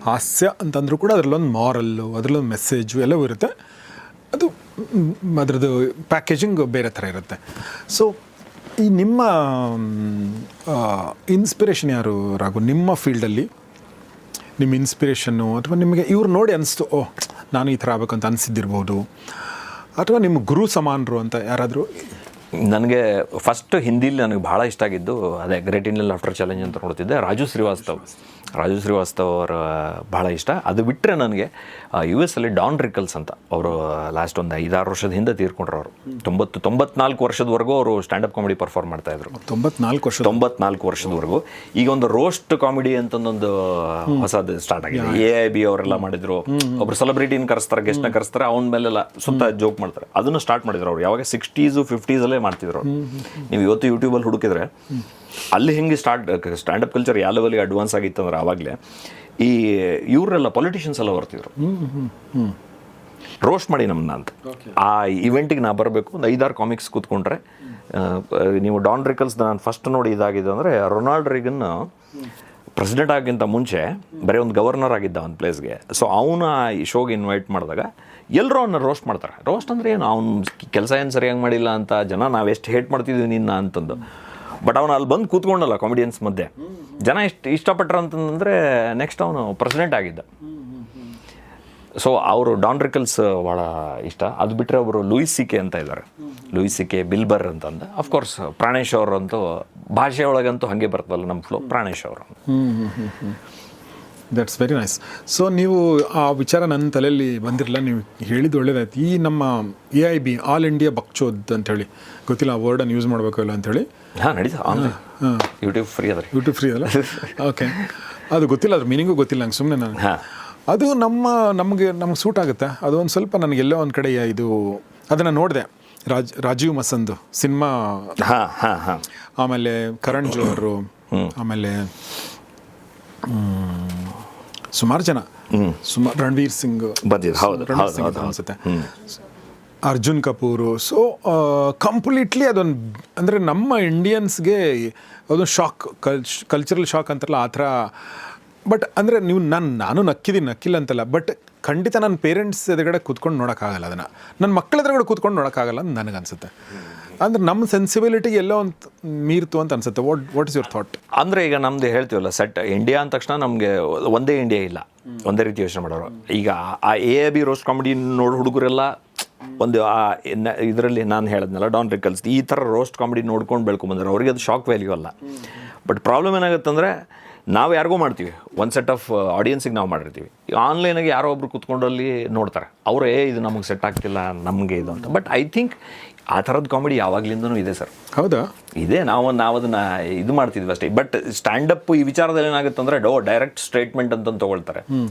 ಹಾಸ್ಯ ಅಂತಂದ್ರೂ ಕೂಡ ಅದರಲ್ಲೊಂದು ಮಾರಲ್ಲು, ಅದರಲ್ಲೊಂದು ಮೆಸೇಜು ಎಲ್ಲವೂ ಇರುತ್ತೆ. ಅದು ಅದರದ್ದು ಪ್ಯಾಕೇಜಿಂಗ್ ಬೇರೆ ಥರ ಇರುತ್ತೆ. ಸೊ ಈ ನಿಮ್ಮ ಇನ್ಸ್ಪಿರೇಷನ್ ಯಾರು ರಾಘು? ನಿಮ್ಮ ಫೀಲ್ಡಲ್ಲಿ ನಿಮ್ಮ ಇನ್ಸ್ಪಿರೇಷನ್ನು, ಅಥವಾ ನಿಮಗೆ ಇವ್ರು ನೋಡಿ ಅನಿಸ್ತು, ಓಹ್ ನಾನು ಈ ಥರ ಆಗ್ಬೇಕಂತ ಅನಿಸಿದ್ದಿರ್ಬೋದು, ಅಥವಾ ನಿಮ್ಮ ಗುರು ಸಮಾನರು ಅಂತ ಯಾರಾದರೂ? ನನಗೆ ಫಸ್ಟ್ ಹಿಂದಿಲಿ ನನಗೆ ಭಾಳ ಇಷ್ಟ ಆಗಿದ್ದು ಅದೇ ಗ್ರೇಟ್ ಇಂಡಿಯನ್ ಲಾಫ್ಟರ್ ಚಾಲೆಂಜ್ ಅಂತ ನೋಡ್ತಿದ್ದೆ. ರಾಜು ಶ್ರೀವಾಸ್ತವ್ ಅವರ ಭಾಳ ಇಷ್ಟ. ಅದು ಬಿಟ್ಟರೆ ನನಗೆ US ಅಲ್ಲಿ ಡಾನ್ ರಿಕಲ್ಸ್ ಅಂತ, ಅವರು ಲಾಸ್ಟ್ ಒಂದು 5-6 ವರ್ಷದ ಹಿಂದೆ ತೀರ್ಕೊಂಡ್ರು. ಅವರು 94 ವರ್ಷದವರೆಗೂ ಅವರು ಸ್ಟ್ಯಾಂಡಪ್ ಕಾಮಿಡಿ ಪರ್ಫಾರ್ಮ್ ಮಾಡ್ತಾಯಿದ್ರು. 94 ವರ್ಷದವರೆಗೂ. ಈಗ ಒಂದು ರೋಸ್ಟ್ ಕಾಮಿಡಿ ಅಂತಂದೊಂದು ಹೊಸದು ಸ್ಟಾರ್ಟ್ ಆಗಿದೆ. AIB ಅವರೆಲ್ಲ ಮಾಡಿದ್ರು. ಒಬ್ರು ಸೆಲೆಬ್ರಿಟಿನ ಕರೆಸ್ತಾರೆ, ಗೆಸ್ಟ್ನ ಕರೆಸ್ತಾರೆ, ಅವನ ಮೇಲೆಲ್ಲ ಸುತ್ತ ಜೋಕ್ ಮಾಡ್ತಾರೆ. ಅದನ್ನು ಸ್ಟಾರ್ಟ್ ಮಾಡಿದ್ರು ಅವರು. ಯಾವಾಗ 60s 50s ಮಾಡ್ತಿದ್ರು. ನೀವು ಇವತ್ತು ಯೂಟ್ಯೂಬಲ್ಲಿ ಹುಡುಕಿದ್ರೆ ಅಲ್ಲಿ ಹೆಂಗೆ ಸ್ಟ್ಯಾಂಡಪ್ ಕಲ್ಚರ್ ಯಾವ ಲೆವೆಲ್ಗೆ ಅಡ್ವಾನ್ಸ್ ಆಗಿತ್ತು ಅಂದ್ರೆ ಆವಾಗಲೇ ಈ ಇವರೆಲ್ಲ ಪೊಲಿಟಿಷಿಯನ್ಸ್ ಎಲ್ಲ ಬರ್ತಿದ್ರು ರೋಸ್ಟ್ ಮಾಡಿ ನಮ್ಮನ್ನ ಅಂತ. ಆ ಇವೆಂಟಿಗೆ ನಾ ಬರಬೇಕು, ಒಂದು 5-6 ಕಾಮಿಕ್ಸ್ ಕೂತ್ಕೊಂಡ್ರೆ. ನೀವು ಡಾನ್ ರಿಕಲ್ಸ್ ನಾನು ಫಸ್ಟ್ ನೋಡಿ ಇದಾಗಿದೆ ಅಂದರೆ, ರೊನಾಲ್ಡ್ ರೇಗನ್ ಪ್ರೆಸಿಡೆಂಟ್ ಆಗಿಂತ ಮುಂಚೆ ಬರೀ ಒಂದು ಗವರ್ನರ್ ಆಗಿದ್ದ ಒಂದು ಪ್ಲೇಸ್ಗೆ. ಸೊ ಅವನ ಈ ಶೋಗೆ ಇನ್ವೈಟ್ ಮಾಡಿದಾಗ ಎಲ್ಲರೂ ಅವನ್ನ ರೋಸ್ಟ್ ಮಾಡ್ತಾರೆ. ರೋಸ್ಟ್ ಅಂದರೆ ಏನು, ಅವ್ನು ಕೆಲಸ ಏನು ಸರಿಯಾಗಿ ಮಾಡಿಲ್ಲ ಅಂತ ಜನ ನಾವು ಎಷ್ಟು ಹೇಟ್ ಮಾಡ್ತಿದ್ವಿ ನಿನ್ನ ಅಂತಂದು. ಬಟ್ ಅವನು ಅಲ್ಲಿ ಬಂದು ಕೂತ್ಕೊಂಡಲ್ಲ ಕಾಮಿಡಿಯನ್ಸ್ ಮಧ್ಯೆ, ಜನ ಎಷ್ಟು ಇಷ್ಟಪಟ್ರು ಅಂತಂದರೆ ನೆಕ್ಸ್ಟ್ ಅವನು ಪ್ರೆಸಿಡೆಂಟ್ ಆಗಿದ್ದ. ಸೊ ಅವರು ಡಾನ್ ರಿಕಲ್ಸ್ ಭಾಳ ಇಷ್ಟ. ಅದು ಬಿಟ್ಟರೆ ಅವರು ಲೂಯಿಸ್ CK ಅಂತ ಇದ್ದಾರೆ, ಲೂಯಿಸ್ CK, ಬಿಲ್ಬರ್ ಅಂತಂದು. ಅಫ್ಕೋರ್ಸ್ ಪ್ರಾಣೇಶ್ ಅವರಂತೂ ಭಾಷೆಯೊಳಗಂತೂ ಹಾಗೆ ಬರ್ತದಲ್ಲ ನಮ್ಮ ಫ್ಲೋ, ಪ್ರಾಣೇಶ್ ಅವರು. That's very nice. ಸೊ ನೀವು ಆ ವಿಚಾರ ನನ್ನ ತಲೆಯಲ್ಲಿ ಬಂದಿರಲಿಲ್ಲ, ನೀವು ಹೇಳಿದ್ದು ಒಳ್ಳೇದಾಯ್ತು. ಈ ನಮ್ಮ AIB ಆಲ್ ಇಂಡಿಯಾ ಬಕ್ಚೋದ್ ಅಂತೇಳಿ, ಗೊತ್ತಿಲ್ಲ ಆ ವರ್ಡನ್ನು ಯೂಸ್ ಮಾಡಬೇಕು ಇಲ್ಲ ಅಂಥೇಳಿ. ನಡೀತಾ ಯೂಟ್ಯೂಬ್ ಫ್ರೀ ಅದ. ಯೂಟ್ಯೂಬ್ ಫ್ರೀ ಅದಲ್ಲ? ಓಕೆ, ಅದು ಗೊತ್ತಿಲ್ಲ, ಅದ್ರ ಮೀನಿಂಗು ಗೊತ್ತಿಲ್ಲ ನಂಗೆ. ಸುಮ್ಮನೆ ನಾನು ಅದು ನಮಗೆ ಸೂಟ್ ಆಗುತ್ತೆ. ಅದು ಒಂದು ಸ್ವಲ್ಪ ನನಗೆಲ್ಲೋ ಒಂದು ಕಡೆ ಇದು ಅದನ್ನು ನೋಡಿದೆ. ರಾಜೀವ್ ಮಸಂದ್ ಸಿನಿಮಾ, ಆಮೇಲೆ ಕರಣ್ ಜೋಹರ್, ಆಮೇಲೆ ಸುಮಾರು ಜನ, ರಣವೀರ್ ಸಿಂಗ್ ಬಂದಿದ್ದು. ಹೌದು ಅನಿಸುತ್ತೆ. ಅರ್ಜುನ್ ಕಪೂರು. ಸೊ ಕಂಪ್ಲೀಟ್ಲಿ ಅದೊಂದು ಅಂದರೆ ನಮ್ಮ ಇಂಡಿಯನ್ಸ್ಗೆ ಅದೊಂದು ಶಾಕ್, ಕಲ್ಚರಲ್ ಶಾಕ್ ಅಂತಾರಲ್ಲ ಆ ಥರ. ಬಟ್ ಅಂದರೆ ನೀವು ನಾನು ನಕ್ಕಿಲ್ಲ ಅಂತಲ್ಲ, ಬಟ್ ಖಂಡಿತ ನನ್ನ ಪೇರೆಂಟ್ಸ್ ಎದುರುಗಡೆ ಕೂತ್ಕೊಂಡು ನೋಡೋಕ್ಕಾಗಲ್ಲ, ಅದನ್ನು ನನ್ನ ಮಕ್ಕಳ ಎದುರುಗಡೆ ಕೂತ್ಕೊಂಡು ನೋಡೋಕ್ಕಾಗಲ್ಲ ಅಂತ ನನಗನ್ಸುತ್ತೆ. ಅಂದರೆ ನಮ್ಮ ಸೆನ್ಸಿಬಿಲಿಟಿಗೆ ಎಲ್ಲೋ ಒಂದು ಮೀರ್ತು ಅಂತ ಅನ್ಸುತ್ತೆ. What is your thought? ಅಂದರೆ ಈಗ ನಮ್ದು ಹೇಳ್ತೀವಲ್ಲ, ಸೆಟ್ ಇಂಡಿಯಾ ಅಂದ ತಕ್ಷಣ ನಮಗೆ ಒಂದೇ ಇಂಡಿಯಾ ಇಲ್ಲ, ಒಂದೇ ರೀತಿ ಯೋಚನೆ ಮಾಡೋರು. ಈಗ ಆ AAB ರೋಸ್ಟ್ ಕಾಮಿಡಿ ನೋಡಿ ಹುಡುಗರೆಲ್ಲ ಒಂದು ಇದರಲ್ಲಿ ನಾನು ಹೇಳಿದ್ನಲ್ಲ ಡಾನ್ ರಿಕಲ್ಸ್, ಈ ಥರ ರೋಸ್ಟ್ ಕಾಮಿಡಿ ನೋಡ್ಕೊಂಡು ಬೆಳ್ಕೊಂಬಂದ್ರೆ ಅವ್ರಿಗೆ ಅದು ಶಾಕ್ ವ್ಯಾಲ್ಯೂ ಅಲ್ಲ. ಬಟ್ ಪ್ರಾಬ್ಲಮ್ ಏನಾಗುತ್ತೆ ಅಂದರೆ ನಾವು ಯಾರಿಗೂ ಮಾಡ್ತೀವಿ, ಒಂದು ಸೆಟ್ ಆಫ್ ಆಡಿಯನ್ಸಿಗೆ ನಾವು ಮಾಡಿರ್ತೀವಿ. ಆನ್ಲೈನಾಗೆ ಯಾರೋ ಒಬ್ರು ಕೂತ್ಕೊಂಡಲ್ಲಿ ನೋಡ್ತಾರೆ, ಅವರೇ ಇದು ನಮಗೆ ಸೆಟ್ ಆಗ್ತಿಲ್ಲ, ನಮಗೆ ಇದು ಅಂತ. ಬಟ್ ಐ ಥಿಂಕ್ ಆ ಥರದ ಕಾಮಿಡಿ ಯಾವಾಗಲಿಂದನೂ ಇದೆ ಸರ್. ಹೌದಾ? ಇದೆ, ನಾವು ಅದನ್ನು ಇದು ಮಾಡ್ತಿದ್ವಿ ಅಷ್ಟೇ. ಬಟ್ ಸ್ಟ್ಯಾಂಡಪ್ ಈ ವಿಚಾರದಲ್ಲಿ ಏನಾಗುತ್ತೆ ಅಂದರೆ ಡೈರೆಕ್ಟ್ ಸ್ಟೇಟ್ಮೆಂಟ್ ಅಂತ ತೊಗೊಳ್ತಾರೆ.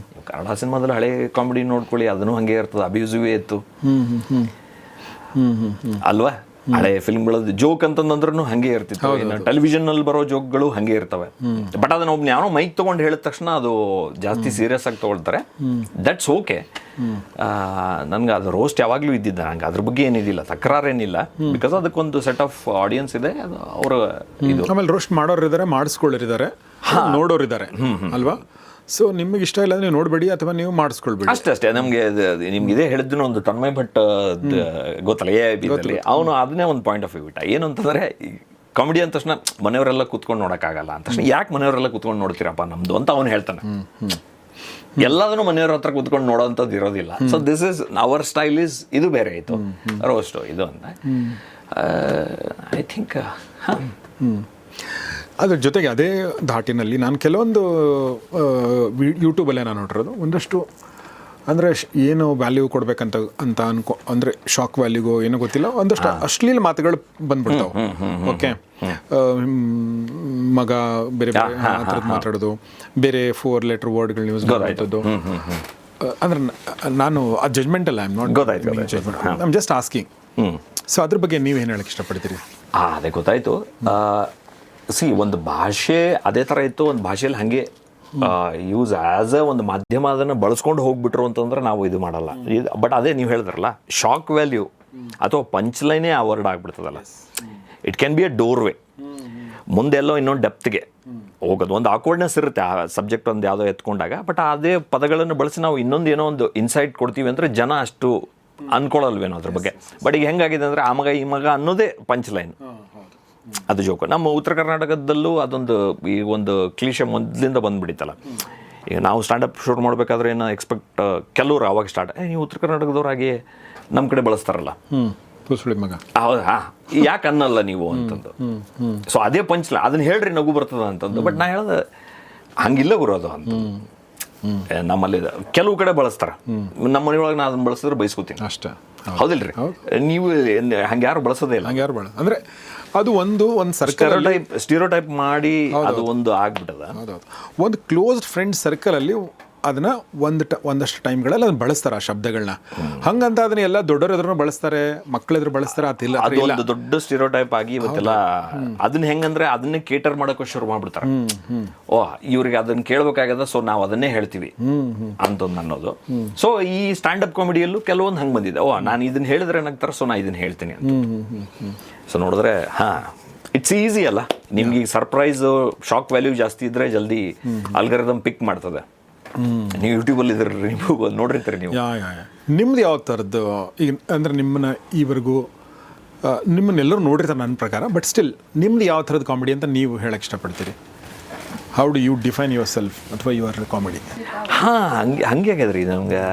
ಕನ್ನಡ ಸಿನಿಮಾದಲ್ಲಿ ಹಳೆ ಕಾಮಿಡಿ ನೋಡ್ಕೊಳ್ಳಿ, ಅದನ್ನು ಹಾಗೆ ಇರ್ತದೆ, ಅಬ್ಯೂಸಿವೇ ಇತ್ತು ಅಲ್ವಾ? ಹಳೆ ಫಿಲ್ಮ್ಗಳದ್ದು ಜೋಕ್ ಅಂತಂದ್ರೂ ಹಾಗೆ ಇರ್ತಿತ್ತು. ಇನ್ನು ಟೆಲಿವಿಷನ್ನಲ್ಲಿ ಬರೋ ಜೋಕ್ಗಳು ಹಾಗೆ ಇರ್ತವೆ. ಬಟ್ ಅದನ್ನ ಒಬ್ಬ ಯಾರೋ ಮೈಕ್ ತೊಗೊಂಡು ಹೇಳಿದ ತಕ್ಷಣ ಅದು ಜಾಸ್ತಿ ಸೀರಿಯಸ್ ಆಗಿ ತೊಗೊಳ್ತಾರೆ. That's okay. ನನ್ಗೆ ಅದು ರೋಸ್ಟ್ ಯಾವಾಗಲೂ ಇದ್ದಿದ್ದ, ನಂಗೆ ಅದ್ರ ಬಗ್ಗೆ ಏನಿದಿಲ್ಲ, ತಕರಾರೇನಿಲ್ಲ. ಬಿಕಾಸ್ ಅದಕ್ಕೊಂದು ಸೆಟ್ ಆಫ್ ಆಡಿಯನ್ಸ್ ಇದೆ, ಅದು ಅವರ ಇದು. ಆಮೇಲೆ ರೋಸ್ಟ್ ಮಾಡೋರು ಇದ್ದಾರೆ, ಮಾಡಿಸ್ಕೊಳ್ಳೋರಿದ್ದಾರೆ, ನೋಡೋರು ಇದ್ದಾರೆ ಅಲ್ವಾ? ಸೊ ನಿಮಗೆ ಇಷ್ಟ ಇಲ್ಲ ನೀವು ನೋಡಬೇಡಿ ಅಥವಾ ನೀವು ಮಾಡಿಸ್ಕೊಳ್ಬೇಡಿ ಅಷ್ಟೇ. ನಮಗೆ ನಿಮ್ಗೆ ಇದೇ ಹೇಳಿದ್ದು ಒಂದು ತನ್ಮಯ್ ಭಟ್ ಗೊತ್ತಲ್ಲ, AIB ಅವನು ಅದನ್ನೇ ಒಂದು ಪಾಯಿಂಟ್ ಆಫ್ ವ್ಯೂ ಬಿಟ್ಟ. ಏನು ಅಂತಂದರೆ ಕಾಮಿಡಿ ಅಂದ ತಕ್ಷಣ ಮನೆಯವರೆಲ್ಲ ಕೂತ್ಕೊಂಡು ನೋಡೋಕ್ಕಾಗಲ್ಲ ಅಂತ ತಕ್ಷಣ ಯಾಕೆ ಮನೆಯವರೆಲ್ಲ ಕೂತ್ಕೊಂಡು ನೋಡ್ತೀರಪ್ಪ ನಮ್ಮದು ಅಂತ ಅವನು ಹೇಳ್ತಾನೆ. ಎಲ್ಲದನ್ನು ಮನೆಯವ್ರ ಹತ್ರ ಕೂತ್ಕೊಂಡು ನೋಡೋವಂಥದ್ದು ಇರೋದಿಲ್ಲ. So this is our style is ಇದು ಬೇರೆ ಆಯಿತು, ರೋಸ್ಟು ಇದು ಅಂತ ಐ ಥಿಂಕ್. ಅದ್ರ ಜೊತೆಗೆ ಅದೇ ಧಾಟಿನಲ್ಲಿ ನಾನು ಕೆಲವೊಂದು ಯೂಟ್ಯೂಬಲ್ಲೇ ನಾನು ನೋಡಿರೋದು ಒಂದಷ್ಟು ಅಂದರೆ ಏನು ವ್ಯಾಲ್ಯೂ ಕೊಡ್ಬೇಕಂತ ಅಂದರೆ ಶಾಕ್ ವ್ಯಾಲ್ಯೂಗೋ ಏನೋ ಗೊತ್ತಿಲ್ಲ, ಒಂದಷ್ಟು ಅಶ್ಲೀಲ ಮಾತುಗಳು ಬಂದ್ಬಿಡ್ತಾವೆ. ಓಕೆ, ಮಗ ಬೇರೆ ಬೇರೆ ಆ ಥರದ್ದು ಮಾತಾಡೋದು, ಬೇರೆ 4 letter ವರ್ಡ್ಗಳನ್ನ ಯೂಸ್ ಮಾಡೋದು. ಅಂದರೆ ನಾನು ಆ ಜಜ್ಮೆಂಟಲ್ಲ, I am not judgment, I am just asking. So ಅದ್ರ ಬಗ್ಗೆ ನೀವೇನು ಹೇಳಕ್ಕೆ ಇಷ್ಟಪಡ್ತೀರಿ? ಅದೇ ಗೊತ್ತಾಯಿತು. ಒಂದು ಭಾಷೆ ಅದೇ ಥರ ಇತ್ತು, ಒಂದು ಭಾಷೆಯಲ್ಲಿ ಹಾಗೆ ಯೂಸ್ ಆ್ಯಸ್ ಅ ಒಂದು ಮಾಧ್ಯಮ ಅದನ್ನು ಬಳಸ್ಕೊಂಡು ಹೋಗ್ಬಿಟ್ರು ಅಂತಂದ್ರೆ ನಾವು ಇದು ಮಾಡಲ್ಲ. ಬಟ್ ಅದೇ ನೀವು ಹೇಳಿದ್ರಲ್ಲ, ಶಾಕ್ ವ್ಯಾಲ್ಯೂ ಅಥವಾ ಪಂಚ್ ಲೈನೇ ಆ ವರ್ಡ್ ಆಗ್ಬಿಡ್ತದಲ್ಲ, it can be a doorway ಮುಂದೆಲ್ಲೋ ಇನ್ನೊಂದು ಡೆಪ್ತ್ಗೆ ಹೋಗೋದು. ಒಂದು ಆಕ್ವರ್ಡ್ನೆಸ್ ಇರುತ್ತೆ ಆ ಸಬ್ಜೆಕ್ಟ್ ಒಂದು ಯಾವುದೋ ಎತ್ಕೊಂಡಾಗ, ಬಟ್ ಅದೇ ಪದಗಳನ್ನು ಬಳಸಿ ನಾವು ಇನ್ನೊಂದು ಏನೋ ಒಂದು ಇನ್ಸೈಟ್ ಕೊಡ್ತೀವಿ ಅಂದರೆ ಜನ ಅಷ್ಟು ಅನ್ಕೊಳ್ಳಲ್ವೇನೋ ಅದ್ರ ಬಗ್ಗೆ. ಬಟ್ ಈಗ ಹೆಂಗಾಗಿದೆ ಅಂದರೆ ಆ ಮಗ ಈ ಮಗ ಅನ್ನೋದೇ ಪಂಚ್ ಲೈನ್, ಅದು ಜೋಕು. ನಮ್ಮ ಉತ್ತರ ಕರ್ನಾಟಕದಲ್ಲೂ ಅದೊಂದು ಈ ಒಂದು ಕ್ಲೀಶೆ ಮೊದಲಿಂದ ಬಂದುಬಿಡಿತಲ್ಲ. ಈಗ ನಾವು ಸ್ಟ್ಯಾಂಡಪ್ ಶೂಟ್ ಮಾಡಬೇಕಾದ್ರೆ ಏನೋ ಎಕ್ಸ್ಪೆಕ್ಟ್ ಕೆಲವರು ಅವಾಗ ಸ್ಟಾರ್ಟ್, ನೀವು ಉತ್ತರ ಕರ್ನಾಟಕದವ್ರಾಗಿ ನಮ್ಮ ಕಡೆ ಬಳಸ್ತಾರಲ್ಲ, ಮಗ ಹೌದಾ ಯಾಕೆ ಅನ್ನಲ್ಲ ನೀವು ಅಂತಂದು. ಸೊ ಅದೇ ಪಂಚ್ಲ ಅದನ್ನ ಹೇಳ್ರಿ ನಗು ಬರ್ತದ ಅಂತಂದು. ಬಟ್ ನಾ ಹೇಳ್ದೆ ಹಂಗಿಲ್ಲ ಗುರೋದು ಅಂತ. ನಮ್ಮಲ್ಲಿ ಕೆಲವು ಕಡೆ ಬಳಸ್ತಾರೆ, ನಮ್ಮ ಮನೆಯೊಳಗೆ ನಾ ಅದನ್ನ ಬಳಸಿದ್ರೆ ಬಯಸ್ಕೋತೀನಿ ಅಷ್ಟೇ. ಹೌದಿಲ್ರಿ? ನೀವು ಹಂಗೆ ಯಾರು ಬಳಸೋದೇ ಇಲ್ಲ. ಹಂಗೆ ಯಾರು ಅಂದರೆ ಅದು ಒಂದು ಸ್ಟೀರಿಯೋಟೈಪ್ ಮಾಡಿ ಅದು ಒಂದು ಆಗ್ಬಿಟ್ಟದ. ಒಂದು ಕ್ಲೋಸ್ಡ್ ಫ್ರೆಂಡ್ ಸರ್ಕಲಲ್ಲಿ ಅದನ್ನ ಒಂದಷ್ಟು ಟೈಮ್ಗಳಲ್ಲಿ ಅದನ್ನ ಬಳಸ್ತಾರೆ ಆ ಶಬ್ದಗಳನ್ನ. ಹಂಗಂತ ಅದನ್ನ ಎಲ್ಲ ದೊಡ್ಡವ್ರ ಎದುರು ಬಳಸ್ತಾರೆ, ಮಕ್ಕಳ ಎದುರು ಬಳಸ್ತಾರೆ, ಅದಿಲ್ಲ. ಅದು ಒಂದು ದೊಡ್ಡ ಸ್ಟೀರಿಯೋಟೈಪ್ ಆಗಿ ಇವತ್ತೆಲ್ಲ ಅದನ್ನ ಹೆಂಗಂದ್ರೆ ಅದನ್ನೇ ಕೇಟರ್ ಮಾಡೋಕೆ ಶುರು ಮಾಡ್ಬಿಡ್ತಾರೆ. ಓ ಇವ್ರಿಗೆ ಅದನ್ನ ಕೇಳ್ಬೇಕಾಗದ, ಸೊ ನಾವು ಅದನ್ನೇ ಹೇಳ್ತೀವಿ ಅಂತಂದು ಅನ್ನೋದು. ಸೊ ಈ ಸ್ಟ್ಯಾಂಡಪ್ ಕಾಮಿಡಿಯಲ್ಲೂ ಕೆಲವೊಂದು ಹಂಗೆ ಬಂದಿದೆ. ಓ ನಾನು ಇದನ್ನ ಹೇಳಿದ್ರೆ ಏನಾಗ್ತಾರೆ, ಸೊ ನಾ ಇದನ್ನ ಹೇಳ್ತೀನಿ ಅಂತ. ಸೊ ನೋಡಿದ್ರೆ ಇಟ್ಸ್ ಈಸಿ ಅಲ್ಲ. ನಿಮ್ಗೆ ಈಗ ಸರ್ಪ್ರೈಸು ಶಾಕ್ ವ್ಯಾಲ್ಯೂ ಜಾಸ್ತಿ ಇದ್ರೆ ಜಲ್ದಿ ಅಲ್ಗಾರಿದಮ್ ಪಿಕ್ ಮಾಡ್ತದೆ. ನೀವು ಯೂಟ್ಯೂಬಲ್ಲಿ ಇದ್ರಿ, ನೀವು ನೋಡಿರ್ತೀರಿ. ನೀವು ನಿಮ್ದು ಯಾವ ಥರದ್ದು ಈಗ ಅಂದರೆ ನಿಮ್ಮನ್ನ ಈವರೆಗೂ ನಿಮ್ಮನ್ನೆಲ್ಲರೂ ನೋಡಿರ್ತಾರೆ ನನ್ನ ಪ್ರಕಾರ, ಬಟ್ ಸ್ಟಿಲ್ ನಿಮ್ದು ಯಾವ ಥರದ ಕಾಮಿಡಿ ಅಂತ ನೀವು ಹೇಳಕ್ಕೆ ಇಷ್ಟಪಡ್ತೀರಿ? How do you define yourself ಅಥವಾ ಯುವರ್ ಕಾಮಿಡಿ? ಹಂಗೆ ಆಗ್ಯದ್ರಿ ನಮ್ಗೆ.